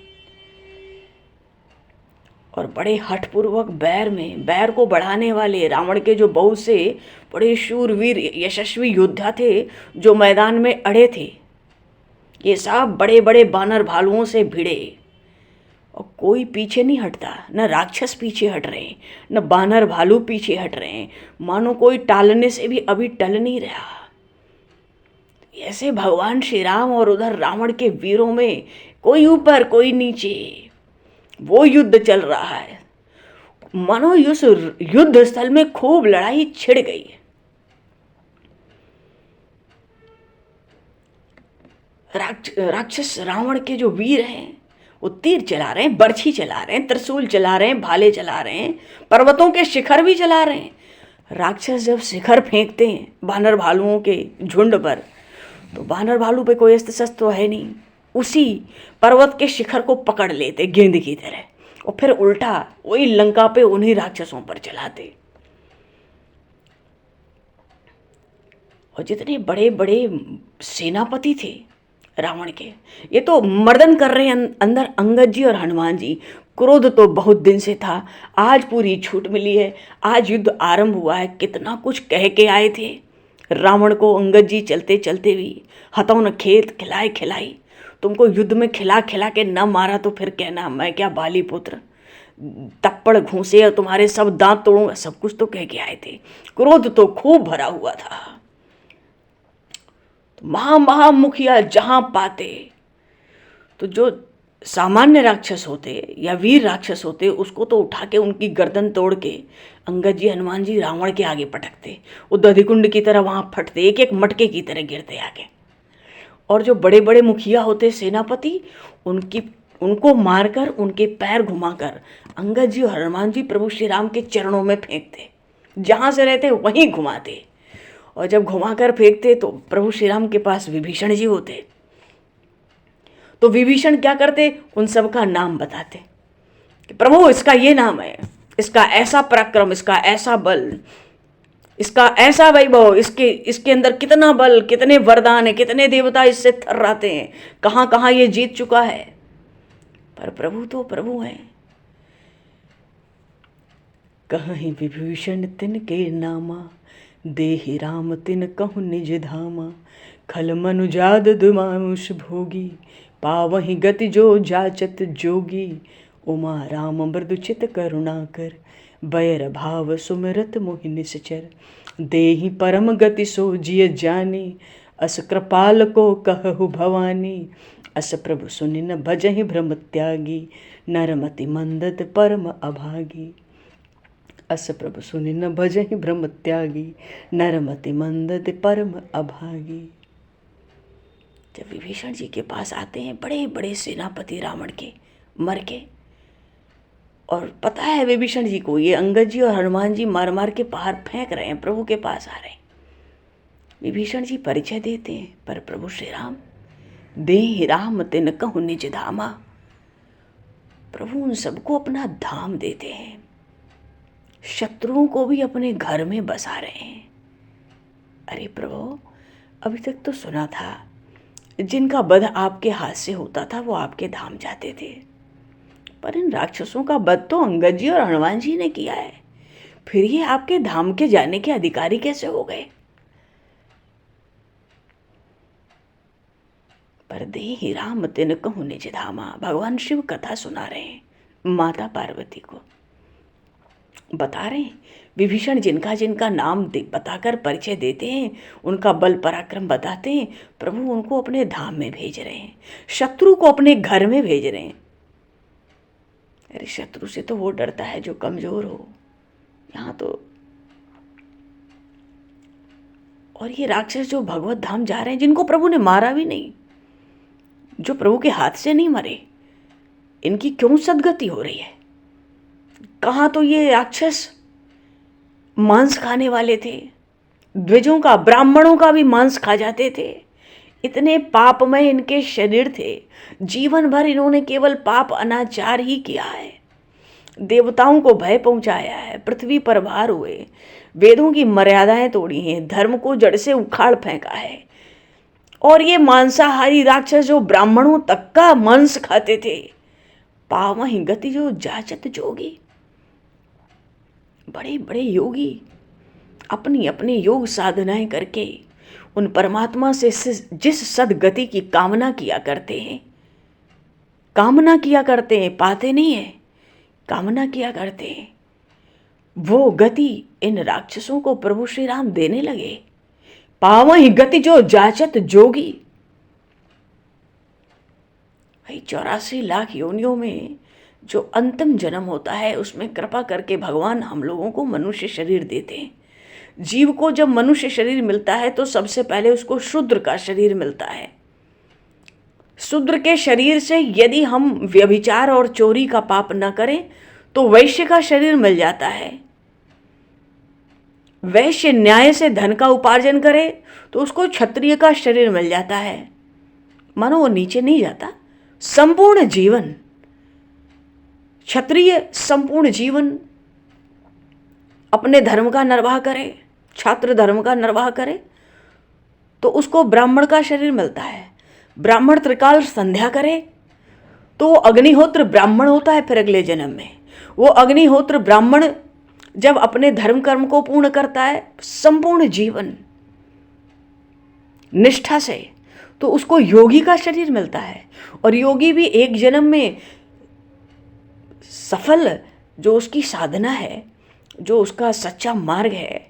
और बड़े हठपूर्वक बैर को बढ़ाने वाले रावण के जो बहुत से बड़े शूरवीर यशस्वी योद्धा थे जो मैदान में अड़े थे, ये सब बड़े बड़े बानर भालुओं से भिड़े। और कोई पीछे नहीं हटता, न राक्षस पीछे हट रहे हैं, न बानर भालू पीछे हट रहे हैं, मानो कोई टालने से भी अभी टल नहीं रहा। ऐसे भगवान श्री राम और उधर रावण के वीरों में कोई ऊपर कोई नीचे, वो युद्ध चल रहा है। मानो उस युद्ध स्थल में खूब लड़ाई छिड़ गई। राक्षस रावण के जो वीर हैं वो तीर चला रहे हैं, बर्छी चला रहे हैं, त्रिशूल चला रहे हैं, भाले चला रहे हैं, पर्वतों के शिखर भी चला रहे हैं। राक्षस जब शिखर फेंकते हैं बानर भालुओं के झुंड पर, तो बानर भालू पे कोई अस्त्र शस्त्र तो है नहीं, उसी पर्वत के शिखर को पकड़ लेते गेंद की तरह, और फिर उल्टा वही लंका पे उन्हीं राक्षसों पर चलाते। और जितने बड़े बड़े सेनापति थे रावण के, ये तो मर्दन कर रहे हैं अंदर अंगद जी और हनुमान जी। क्रोध तो बहुत दिन से था, आज पूरी छूट मिली है, आज युद्ध आरंभ हुआ है। कितना कुछ कह के आए थे रावण को अंगद जी चलते चलते भी, हथों न खेत खिलाए खिलाई, तुमको युद्ध में खिला खिला के न मारा तो फिर कहना मैं क्या बाली पुत्र, तप्पड़ घूसे और तुम्हारे सब दांत तोड़ूंगा, सब कुछ तो कह के आए थे। क्रोध तो खूब भरा हुआ था। तो महा मुखिया जहां पाते, तो जो सामान्य राक्षस होते या वीर राक्षस होते उसको तो उठा के उनकी गर्दन तोड़ के अंगद जी हनुमान जी रावण के आगे पटकते, वो दधिकुंड की तरह वहां फटते, एक एक मटके की तरह गिरते आगे। और जो बड़े बड़े मुखिया होते सेनापति, उनको मारकर उनके पैर घुमाकर अंगद जी और हनुमान जी प्रभु श्री राम के चरणों में फेंकते, जहां से रहते वहीं घुमाते। और जब घुमाकर फेंकते तो प्रभु श्री राम के पास विभीषण जी होते, तो विभीषण क्या करते, उन सब का नाम बताते कि प्रभु इसका ये नाम है, इसका ऐसा पराक्रम, इसका ऐसा बल, इसका ऐसा वैभव, इसके अंदर कितना बल, कितने वरदान है, कितने देवता इससे थर्राते हैं, कहाँ कहाँ ये जीत चुका है। पर प्रभु तो प्रभु हैं। कहीं विभीषण तिन के नामा, देहि राम तिन कहु निज धामा। खल मनुजाद दुमानुष भोगी, पावहि गति जो जाचत जोगी। उमा राम मृदुचित करुणाकर, बैर भाव सुमिरत मोहि निश्चर। देहि परम गति सो जिय जानी, अस कृपाल को कहु भवानी। अस प्रभु सुनि न भजहि भ्रम त्यागी, नरमति मंदत परम अभागी। अस प्रभु सुनि न भजहि भ्रम त्यागी, नरमति मंदत परम अभागी। जब विभीषण जी के पास आते हैं बड़े बड़े सेनापति रावण के मर के, और पता है विभीषण जी को ये अंगद जी और हनुमान जी मार मार के बाहर फेंक रहे हैं, प्रभु के पास आ रहे हैं। विभीषण जी परिचय देते हैं, पर प्रभु श्री राम देहि राम तिन कहु निज धामा। प्रभु उन सबको अपना धाम देते हैं, शत्रुओं को भी अपने घर में बसा रहे हैं। अरे प्रभु, अभी तक तो सुना था जिनका वध आपके हाथ से होता था वो आपके धाम जाते थे, पर इन राक्षसों का वध तो अंगद जी और हनुमान जी ने किया है, फिर ये आपके धाम के जाने के अधिकारी कैसे हो गए? पर देहि राम तिन कहु निज धामा। भगवान शिव कथा सुना रहे हैं, माता पार्वती को बता रहे हैं। विभीषण जिनका जिनका नाम बताकर परिचय देते हैं, उनका बल पराक्रम बताते हैं, प्रभु उनको अपने धाम में भेज रहे हैं, शत्रु को अपने घर में भेज रहे हैं। अरे शत्रु से तो वो डरता है जो कमजोर हो, यहाँ तो। और ये राक्षस जो भगवत धाम जा रहे हैं, जिनको प्रभु ने मारा भी नहीं, जो प्रभु के हाथ से नहीं मरे, इनकी क्यों सदगति हो रही है? कहाँ तो ये राक्षस मांस खाने वाले थे, द्विजों का ब्राह्मणों का भी मांस खा जाते थे, इतने पापमय इनके शरीर थे, जीवन भर इन्होंने केवल पाप अनाचार ही किया है, देवताओं को भय पहुंचाया है, पृथ्वी पर भार हुए, वेदों की मर्यादाएं तोड़ी हैं, धर्म को जड़ से उखाड़ फेंका है। और ये मांसाहारी राक्षस जो ब्राह्मणों तक का मांस खाते थे, पावहि गति जो जाचत जोगी। बड़े बड़े योगी अपनी अपनी योग साधनाएं करके उन परमात्मा से जिस सदगति की कामना किया करते हैं, पाते नहीं है, कामना किया करते हैं, वो गति इन राक्षसों को प्रभु श्री राम देने लगे। पावहि गति जो जाचत जोगी। भाई 84 लाख योनियों में जो अंतिम जन्म होता है, उसमें कृपा करके भगवान हम लोगों को मनुष्य शरीर देते हैं। जीव को जब मनुष्य शरीर मिलता है तो सबसे पहले उसको शूद्र का शरीर मिलता है। शूद्र के शरीर से यदि हम व्यभिचार और चोरी का पाप न करें तो वैश्य का शरीर मिल जाता है। वैश्य न्याय से धन का उपार्जन करे तो उसको क्षत्रिय का शरीर मिल जाता है, मानो वो नीचे नहीं जाता। संपूर्ण जीवन क्षत्रिय संपूर्ण जीवन अपने धर्म का निर्वाह करे, छात्र धर्म का निर्वाह करे तो उसको ब्राह्मण का शरीर मिलता है। ब्राह्मण त्रिकाल संध्या करे तो अग्निहोत्र ब्राह्मण होता है। फिर अगले जन्म में वो अग्निहोत्र ब्राह्मण जब अपने धर्म कर्म को पूर्ण करता है संपूर्ण जीवन निष्ठा से, तो उसको योगी का शरीर मिलता है। और योगी भी एक जन्म में सफल जो उसकी साधना है, जो उसका सच्चा मार्ग है,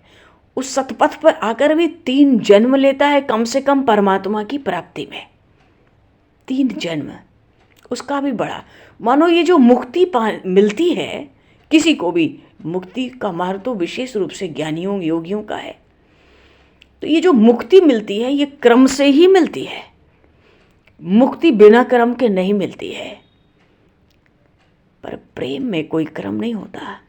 उस सतपथ पर आकर भी 3 जन्म लेता है कम से कम परमात्मा की प्राप्ति में। 3 जन्म उसका भी बड़ा। मानो ये जो मुक्ति मिलती है किसी को भी, मुक्ति का मार्ग तो विशेष रूप से ज्ञानियों योगियों का है, तो ये जो मुक्ति मिलती है ये क्रम से ही मिलती है। मुक्ति बिना क्रम के नहीं मिलती है। पर प्रेम में कोई क्रम नहीं होता।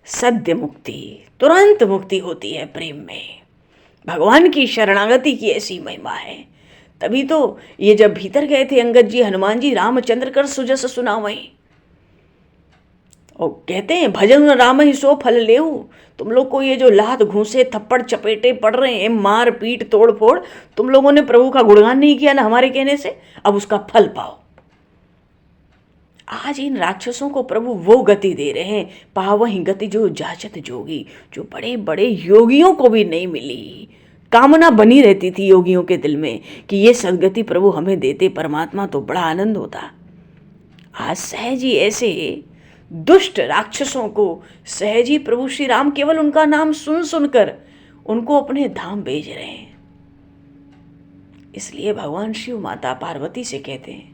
सद्य मुक्ति, तुरंत मुक्ति होती है प्रेम में। भगवान की शरणागति की ऐसी महिमा है। तभी तो ये जब भीतर गए थे अंगद जी हनुमान जी, रामचंद्र कर सुजस सुनावई, और कहते हैं भजन राम ही सो फल लेऊ। तुम लोग को ये जो लात घूंसे थप्पड़ चपेटे पड़ रहे हैं, मार पीट तोड़ फोड़, तुम लोगों ने प्रभु का गुणगान नहीं किया ना हमारे कहने से, अब उसका फल पाओ। आज इन राक्षसों को प्रभु वो गति दे रहे हैं, पावहि गति जो जाचत जोगी, जो बड़े बड़े योगियों को भी नहीं मिली। कामना बनी रहती थी योगियों के दिल में कि ये सदगति प्रभु हमें देते परमात्मा तो बड़ा आनंद होता। आज सहज ही ऐसे दुष्ट राक्षसों को सहज ही प्रभु श्री राम केवल उनका नाम सुन सुनकर उनको अपने धाम भेज रहे हैं। इसलिए भगवान शिव माता पार्वती से कहते हैं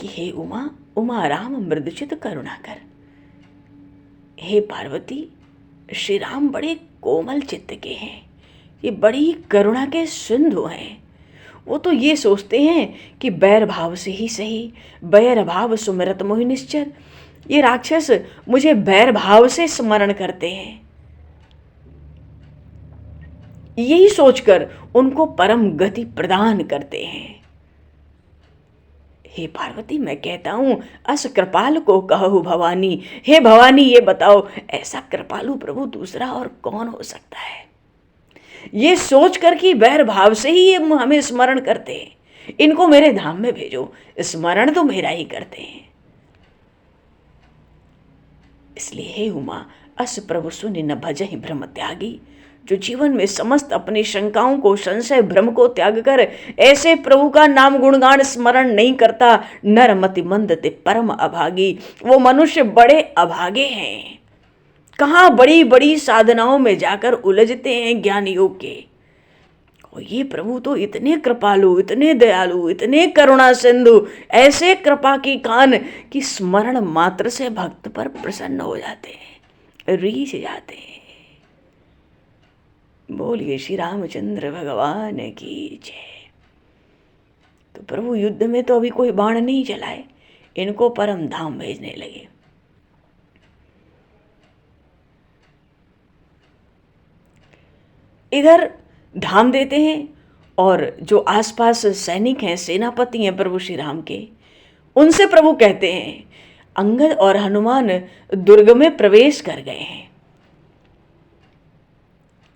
कि हे उमा, उमा राम मृदुचित करुणा कर। हे पार्वती, श्री राम बड़े कोमल चित्त के हैं, ये बड़ी करुणा के सिंधु हैं। वो तो ये सोचते हैं कि बैर भाव से ही सही, बैर भाव सुमिरत मोहि निश्चर। ये राक्षस मुझे बैर भाव से स्मरण करते हैं, यही सोचकर उनको परम गति प्रदान करते हैं। हे पार्वती, मैं कहता हूं अस कृपाल को कहो भवानी। हे भवानी, ये बताओ ऐसा कृपालु प्रभु दूसरा और कौन हो सकता है? ये सोचकर कि बैर भाव से ही ये हमें स्मरण करते हैं, इनको मेरे धाम में भेजो, स्मरण तो मेरा ही करते हैं। इसलिए हे उमा, अस प्रभु सुनि न भजहि भ्रम त्यागी। जो जीवन में समस्त अपनी शंकाओं को, संशय भ्रम को त्याग कर ऐसे प्रभु का नाम गुणगान स्मरण नहीं करता, नर मति मंद ते परम अभागी। वो मनुष्य बड़े अभागे हैं। कहाँ बड़ी बड़ी साधनाओं में जाकर उलझते हैं ज्ञान योग के। और ये प्रभु तो इतने कृपालु, इतने दयालु, इतने करुणा सिंधु, ऐसे कृपा की खान कि स्मरण मात्र से भक्त पर प्रसन्न हो जाते हैं, रीझ जाते हैं। बोलिए श्री रामचंद्र भगवान की जय। तो प्रभु युद्ध में तो अभी कोई बाण नहीं चलाए, इनको परम धाम भेजने लगे। इधर धाम देते हैं और जो आसपास सैनिक हैं, सेनापति हैं प्रभु श्री राम के, उनसे प्रभु कहते हैं अंगद और हनुमान दुर्ग में प्रवेश कर गए हैं।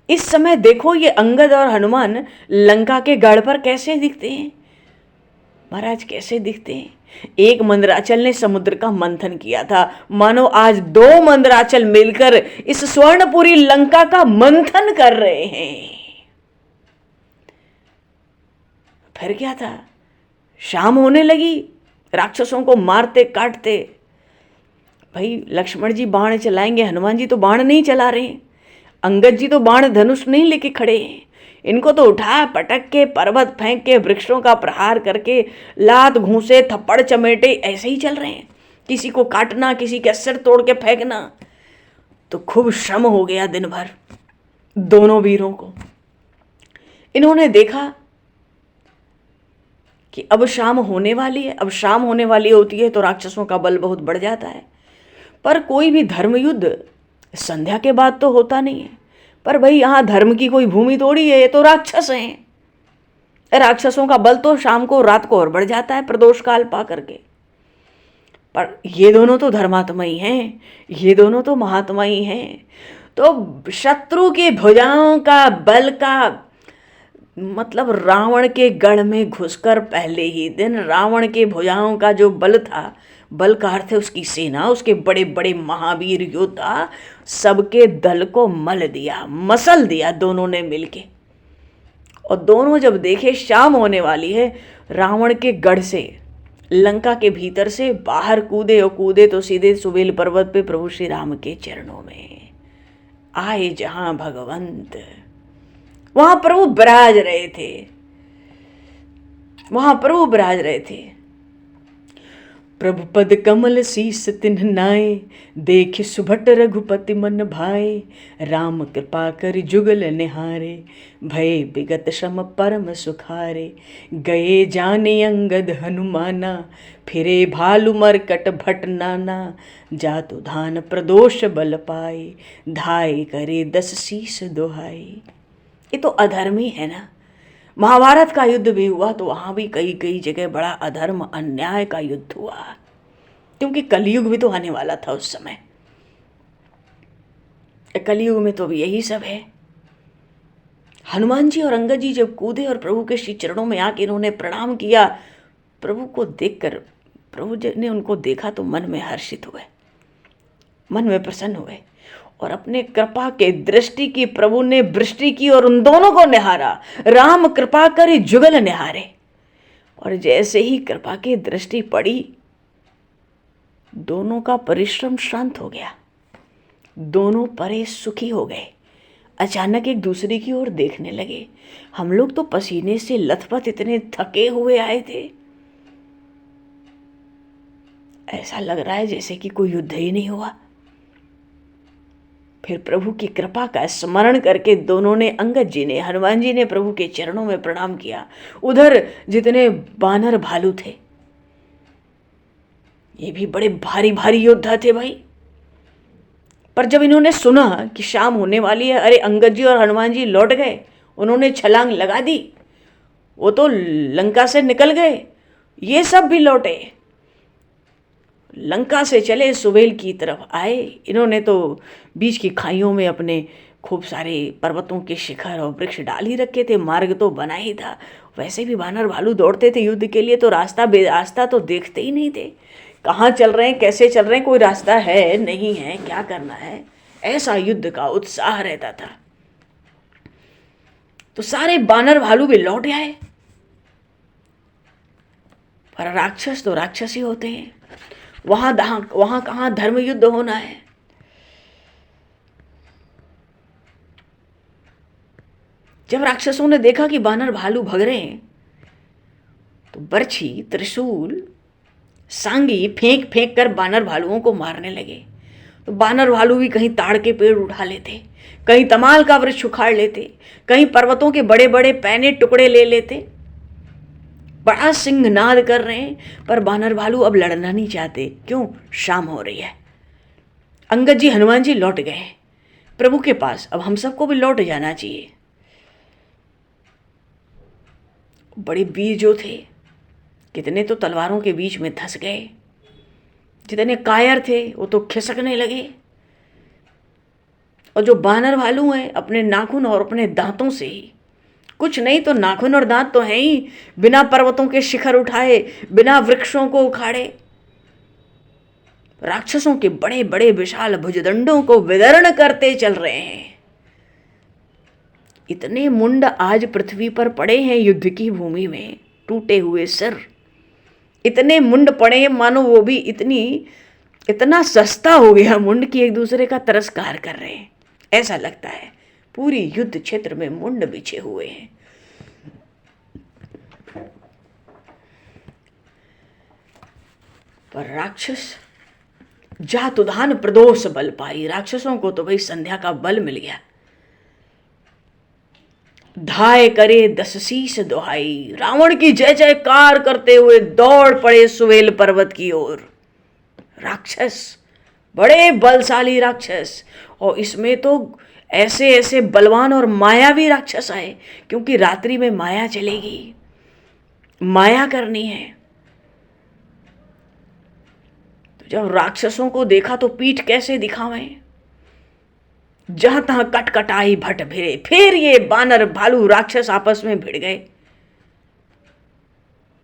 इस समय देखो ये अंगद और हनुमान लंका के गढ़ पर कैसे दिखते हैं। महाराज कैसे दिखते हैं? एक मंदराचल ने समुद्र का मंथन किया था, मानो आज दो मंदराचल मिलकर इस स्वर्णपुरी लंका का मंथन कर रहे हैं। फिर क्या था? शाम होने लगी, राक्षसों को मारते काटते। भाई लक्ष्मण जी बाण चलाएंगे, हनुमान जी तो बाण नहीं चला रहे हैं, अंगद जी तो बाण धनुष नहीं लेके खड़े हैं। इनको तो उठा पटक के, पर्वत फेंक के, वृक्षों का प्रहार करके, लात घूंसे थप्पड़ चमेटे ऐसे ही चल रहे हैं। किसी को काटना, किसी के सिर तोड़ के फेंकना। तो खूब श्रम हो गया दिन भर दोनों वीरों को। इन्होंने देखा कि अब शाम होने वाली है। अब शाम होने वाली होती है तो राक्षसों का बल बहुत बढ़ जाता है। पर कोई भी धर्म युद्ध संध्या के बाद तो होता नहीं है। पर भाई यहाँ धर्म की कोई भूमि थोड़ी है, ये तो राक्षस हैं। राक्षसों का बल तो शाम को, रात को और बढ़ जाता है प्रदोष काल पा करके। पर ये दोनों तो धर्मात्मा ही हैं, ये दोनों तो महात्मा ही हैं। तो शत्रु की भुजाओं का बल का मतलब रावण के गढ़ में घुसकर पहले ही दिन रावण के भुजाओं का जो बल था, बल का अर्थ है उसकी सेना, उसके बड़े बड़े महावीर योद्धा, सबके दल को मल दिया, मसल दिया दोनों ने मिलके। और दोनों जब देखे शाम होने वाली है, रावण के गढ़ से, लंका के भीतर से बाहर कूदे, और कूदे तो सीधे सुबेल पर्वत पे प्रभु श्री राम के चरणों में आए। जहां भगवंत, वहां प्रभु विराज रहे थे, वहां प्रभु विराज रहे थे। प्रभु पद कमल शीस तिन्ह नाए, देख सुभट रघुपति मन भाए। राम कृपा कर जुगल निहारे, भय विगत श्रम परम सुखारे। गए जाने अंगद हनुमाना, फिरे भालु मरकट भट नाना। जातु धान प्रदोष बल पाए, धाय करे 10 शीस दोहाई। ये तो अधर्मी है ना। महाभारत का युद्ध भी हुआ तो वहां भी कई कई जगह बड़ा अधर्म, अन्याय का युद्ध हुआ, क्योंकि कलयुग भी तो आने वाला था उस समय। कलयुग में तो भी यही सब है। हनुमान जी और अंगद जी जब कूदे और प्रभु के श्री चरणों में आके इन्होंने प्रणाम किया, प्रभु को देखकर, प्रभु ने उनको देखा तो मन में हर्षित हुए, मन में प्रसन्न हुए, और अपने कृपा के दृष्टि की प्रभु ने वृष्टि की और उन दोनों को निहारा। राम कृपा करे जुगल निहारे। और जैसे ही कृपा की दृष्टि पड़ी, दोनों का परिश्रम शांत हो गया, दोनों परे सुखी हो गए। अचानक एक दूसरे की ओर देखने लगे। हम लोग तो पसीने से लथपथ इतने थके हुए आए थे, ऐसा लग रहा है जैसे कि कोई युद्ध ही नहीं हुआ। फिर प्रभु की कृपा का स्मरण करके दोनों ने, अंगद जी ने, हनुमान जी ने प्रभु के चरणों में प्रणाम किया। उधर जितने बानर भालू थे, ये भी बड़े भारी भारी योद्धा थे भाई। पर जब इन्होंने सुना कि शाम होने वाली है, अरे अंगद जी और हनुमान जी लौट गए, उन्होंने छलांग लगा दी, वो तो लंका से निकल गए, ये सब भी लौटे, लंका से चले सुबेल की तरफ आए। इन्होंने तो बीच की खाइयों में अपने खूब सारे पर्वतों के शिखर और वृक्ष डाल ही रखे थे, मार्ग तो बना ही था। वैसे भी वानर भालू दौड़ते थे युद्ध के लिए, तो रास्ता बेरास्ता तो देखते ही नहीं थे, कहाँ चल रहे हैं, कैसे चल रहे हैं, कोई रास्ता है नहीं है, क्या करना है, ऐसा युद्ध का उत्साह रहता था। तो सारे बानर भालू भी लौट आए। पर राक्षस तो राक्षस ही होते हैं, वहां कहाँ धर्म युद्ध होना है। जब राक्षसों ने देखा कि बानर भालू भग रहे हैं, तो बर्छी, त्रिशूल, सांगी फेंक फेंक कर बानर भालुओं को मारने लगे। तो बानर भालू भी कहीं ताड़ के पेड़ उठा लेते, कहीं तमाल का वृक्ष उखाड़ लेते, कहीं पर्वतों के बड़े बड़े पैने टुकड़े ले लेते। बड़ा सिंहनाद कर रहे हैं, पर बानर भालू अब लड़ना नहीं चाहते। क्यों? शाम हो रही है। अंगद जी, हनुमान जी लौट गए प्रभु के पास, अब हम सबको भी लौट जाना चाहिए। बड़े वीर जो थे, कितने तो तलवारों के बीच में धंस गए, जितने कायर थे वो तो खिसकने लगे। और जो बानर भालू हैं, अपने नाखून और अपने दांतों से ही, कुछ नहीं तो नाखून और दांत तो हैं ही, बिना पर्वतों के शिखर उठाए, बिना वृक्षों को उखाड़े, राक्षसों के बड़े बड़े विशाल भुजदंडों को विदर्ण करते चल रहे हैं। इतने मुंड आज पृथ्वी पर पड़े हैं युद्ध की भूमि में, टूटे हुए सिर, इतने मुंड पड़े हैं, मानो वो भी इतना सस्ता हो गया मुंड कि एक दूसरे का तिरस्कार कर रहे हैं। ऐसा लगता है पूरी युद्ध क्षेत्र में मुंड बिछे हुए हैं। पर राक्षस जातुधान प्रदोष बल पाई, राक्षसों को तो भाई संध्या का बल मिल गया। धाय करे 10 शीश दोहाई, रावण की जय जयकार करते हुए दौड़ पड़े सुवेल पर्वत की ओर। राक्षस बड़े बलशाली राक्षस, और इसमें तो ऐसे ऐसे बलवान और मायावी राक्षस आए, क्योंकि रात्रि में माया चलेगी, माया करनी है। तो जब राक्षसों को देखा तो पीठ कैसे दिखावें, जहां तहां कटकटाई भट भिड़े। फिर ये बानर भालू राक्षस आपस में भिड़ गए।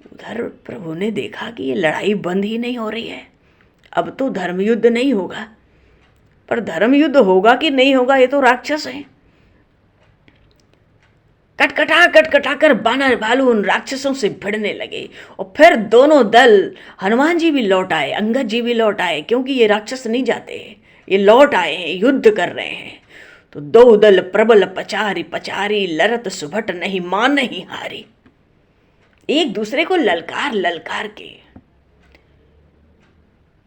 उधर प्रभु ने देखा कि ये लड़ाई बंद ही नहीं हो रही है, अब तो धर्मयुद्ध नहीं होगा। पर धर्मयुद्ध होगा कि नहीं होगा, ये तो राक्षस हैं। कटकटा कर बानर भालू उन राक्षसों से भिड़ने लगे। और फिर दोनों दल, हनुमान जी भी लौट आए, अंगद जी भी लौट आए, क्योंकि ये राक्षस नहीं जाते, ये लौट आए हैं, युद्ध कर रहे हैं। तो दो दल प्रबल पचारी पचारी, लरत सुभट नहीं मान नहीं हारी। एक दूसरे को ललकार ललकार के,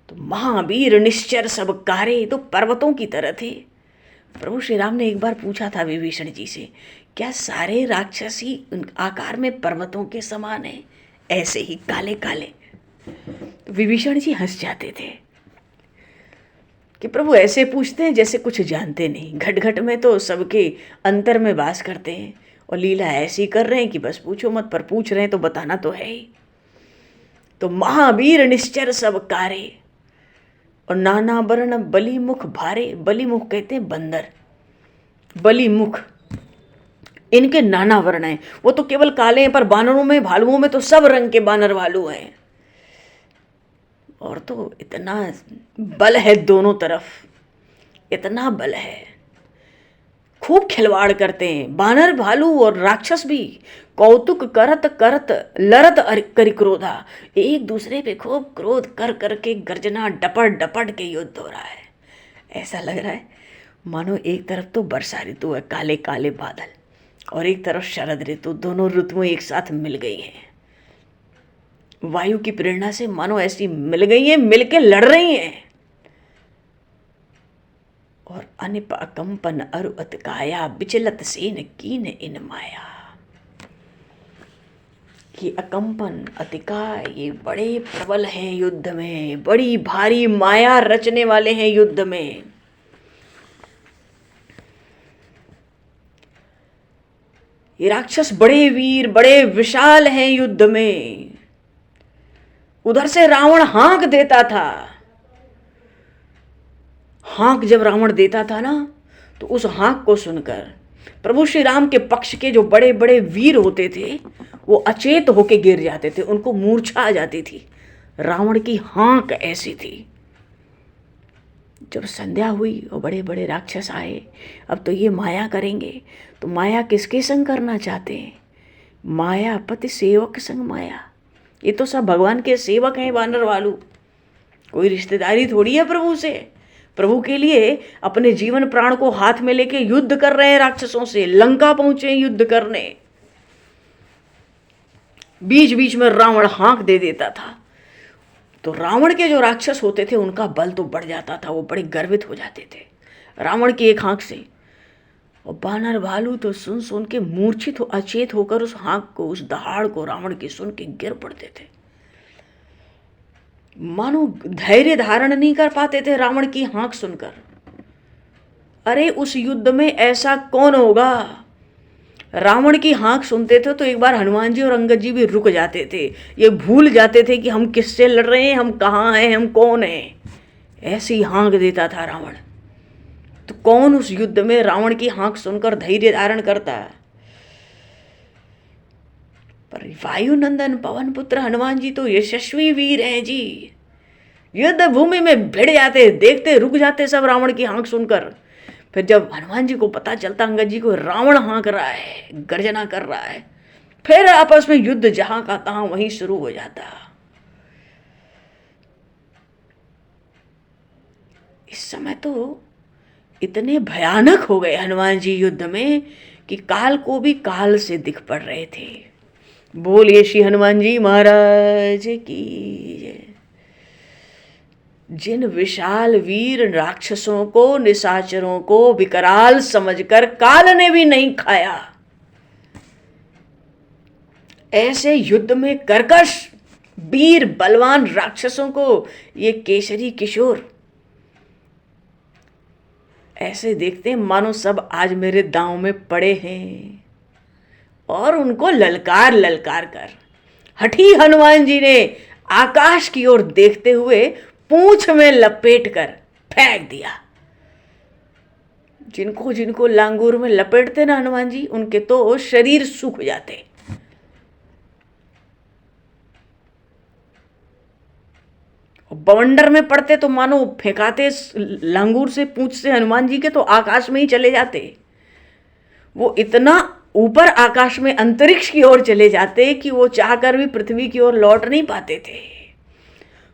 तो महावीर निश्चर सब कारे, तो पर्वतों की तरह थे। प्रभु श्री राम ने एक बार पूछा था विभीषण जी से, क्या सारे राक्षस ही आकार में पर्वतों के समान हैं, ऐसे ही काले काले? विभीषण जी हंस जाते थे कि प्रभु ऐसे पूछते हैं जैसे कुछ जानते नहीं, घट घट में तो सबके अंतर में वास करते हैं, और लीला ऐसी कर रहे हैं कि बस पूछो मत, पर पूछ रहे हैं तो बताना तो है ही। तो महावीर निश्चर सब कारे, और नाना वर्ण बलि मुख भारे। बलि मुख कहते हैं बंदर, बलि मुख, इनके नाना वर्ण हैं। वो तो केवल काले हैं, पर बानरों में, भालुओं में तो सब रंग के बानर भालू हैं। और तो इतना बल है दोनों तरफ, इतना बल है, खूब खिलवाड़ करते हैं बानर भालू और राक्षस भी। कौतुक करत करत लरत करि क्रोधा, एक दूसरे पे खूब क्रोध कर करके गर्जना डपट डपट के युद्ध हो रहा है। ऐसा लग रहा है मानो एक तरफ तो वर्षा ऋतु है, काले काले बादल, और एक तरफ शरद ऋतु, दोनों ऋतुएं एक साथ मिल गई हैं। वायु की प्रेरणा से मानो ऐसी मिल गई हैं, मिलके लड़ रही हैं। और अनिप अकंपन अरु अतकाया विचलत सेन कीन इन माया। ये अकंपन अतिकाय ये बड़े प्रबल हैं युद्ध में, बड़ी भारी माया रचने वाले हैं युद्ध में। ये राक्षस बड़े वीर बड़े विशाल हैं युद्ध में। उधर से रावण हाँक देता था। हाँक जब रावण देता था ना, तो उस हाँक को सुनकर प्रभु श्री राम के पक्ष के जो बड़े बड़े वीर होते थे वो अचेत होके गिर जाते थे, उनको मूर्छा आ जाती थी। रावण की हाँक ऐसी थी। जब संध्या हुई और बड़े बड़े राक्षस आए, अब तो ये माया करेंगे। तो माया किसके संग करना चाहते हैं? माया पति सेवक संग माया। ये तो सब भगवान के सेवक हैं वानर वालू, कोई रिश्तेदारी थोड़ी है प्रभु से। प्रभु के लिए अपने जीवन प्राण को हाथ में लेके युद्ध कर रहे हैं राक्षसों से, लंका पहुंचे युद्ध करने। बीच बीच में रावण हाँक दे देता था, तो रावण के जो राक्षस होते थे उनका बल तो बढ़ जाता था, वो बड़े गर्वित हो जाते थे रावण की एक हाँक से। और बानर भालू तो सुन सुन के मूर्छित हो अचेत होकर उस हाँक को, उस दहाड़ को रावण की सुन के गिर पड़ते थे। मानो धैर्य धारण नहीं कर पाते थे रावण की हाँक सुनकर। अरे उस युद्ध में ऐसा कौन होगा? रावण की हाँक सुनते थे तो एक बार हनुमान जी और अंगद जी भी रुक जाते थे, ये भूल जाते थे कि हम किससे लड़ रहे हैं, हम कहाँ हैं, हम कौन हैं। ऐसी हाँक देता था रावण। तो कौन उस युद्ध में रावण की हाँक सुनकर धैर्य धारण करता है? पर वायुनंदन पवन पुत्र हनुमान जी तो यशस्वी वीर हैं जी। युद्ध भूमि में भिड़ जाते, देखते रुक जाते सब रावण की हाँक सुनकर। फिर जब हनुमान जी को पता चलता अंगद जी को रावण हाँक रहा है, गर्जना कर रहा है, फिर आपस में युद्ध जहां का तहां वहीं शुरू हो जाता। इस समय तो इतने भयानक हो गए हनुमान जी युद्ध में कि काल को भी काल से दिख पड़ रहे थे। बोलिए श्री हनुमान जी महाराज की जय। जिन विशाल वीर राक्षसों को, निशाचरों को विकराल समझकर काल ने भी नहीं खाया, ऐसे युद्ध में कर्कश वीर बलवान राक्षसों को ये केसरी किशोर ऐसे देखते मानो सब आज मेरे दांव में पड़े हैं। और उनको ललकार ललकार कर हठी हनुमान जी ने आकाश की ओर देखते हुए पूंछ में लपेट कर फेंक दिया। जिनको जिनको लांगूर में लपेटते ना हनुमान जी, उनके तो शरीर सूख जाते। बवंडर में पड़ते तो मानो फेंकाते लांगूर से, पूंछ से हनुमान जी के, तो आकाश में ही चले जाते। वो इतना ऊपर आकाश में अंतरिक्ष की ओर चले जाते कि वो चाहकर भी पृथ्वी की ओर लौट नहीं पाते थे।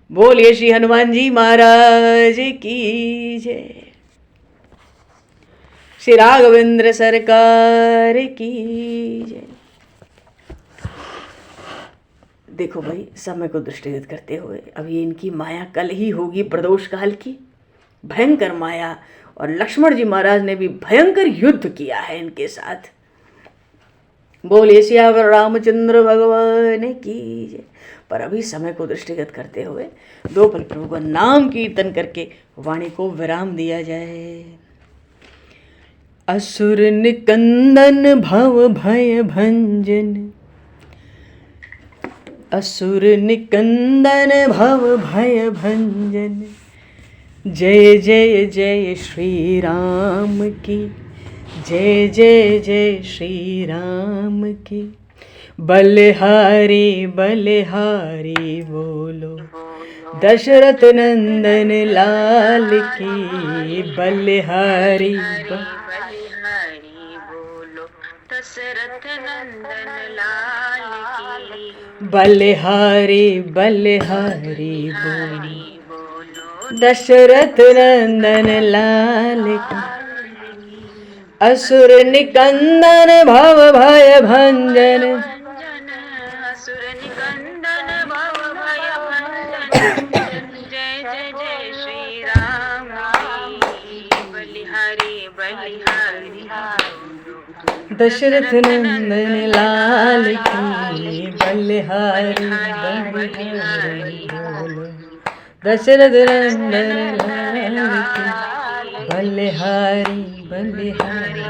बोलिए श्री हनुमान जी महाराज की जय। श्री राघवेंद्र सरकार की जय। देखो भाई, समय को दृष्टिगत करते हुए अब ये इनकी माया कल ही होगी, प्रदोष काल की भयंकर माया। और लक्ष्मण जी महाराज ने भी भयंकर युद्ध किया है इनके साथ। बोलिए सियावर रामचंद्र भगवान की जय। पर अभी समय को दृष्टिगत करते हुए दो पल प्रभु का नाम कीर्तन करके वाणी को विराम दिया जाए। असुर निकंदन भव भय भंजन, असुर निकंदन भव भय भंजन, जय जय जय श्री राम की, जय जय जय श्री राम की। बलिहारी बलिहारी बोलो दशरथ नंदन लाल की। बलिहारी बलिहारी बोलो दशरथ नंदन लाल की। बलिहारी बलिहारी बोलो दशरथ नंदन लाल की। असुर निकंदन भव भय भंजन, असुर निकंदन भव भय भंजन, जय जय जय श्री राम की। बलिहारी दशरथ नंदन लाल की बलिहारी बलिहारी बोलो। दशरथ नंदन लाल की बलिहारी बलिहारी।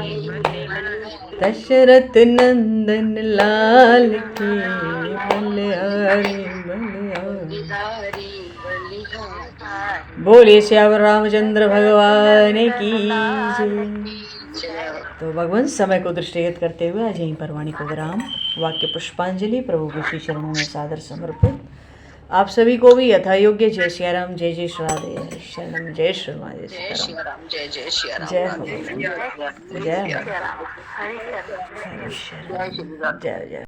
दशरथ नंदन लाल की बलिहारी बलिहारी। बोले श्यावर रामचंद्र भगवान की जय। तो भगवान समय को दृष्टिगत करते हुए आज यहीं पर वाणी को विराम। वाक्य पुष्पांजलि प्रभु के श्री चरणों में सादर समर्पित। आप सभी को भी यथा योग्य जय सिया राम, जय जय श्री राधे शरणम, जय श्री राम, जय सीताराम, जय जय श्री राम, जय हो, जय हो, हरे जय जय।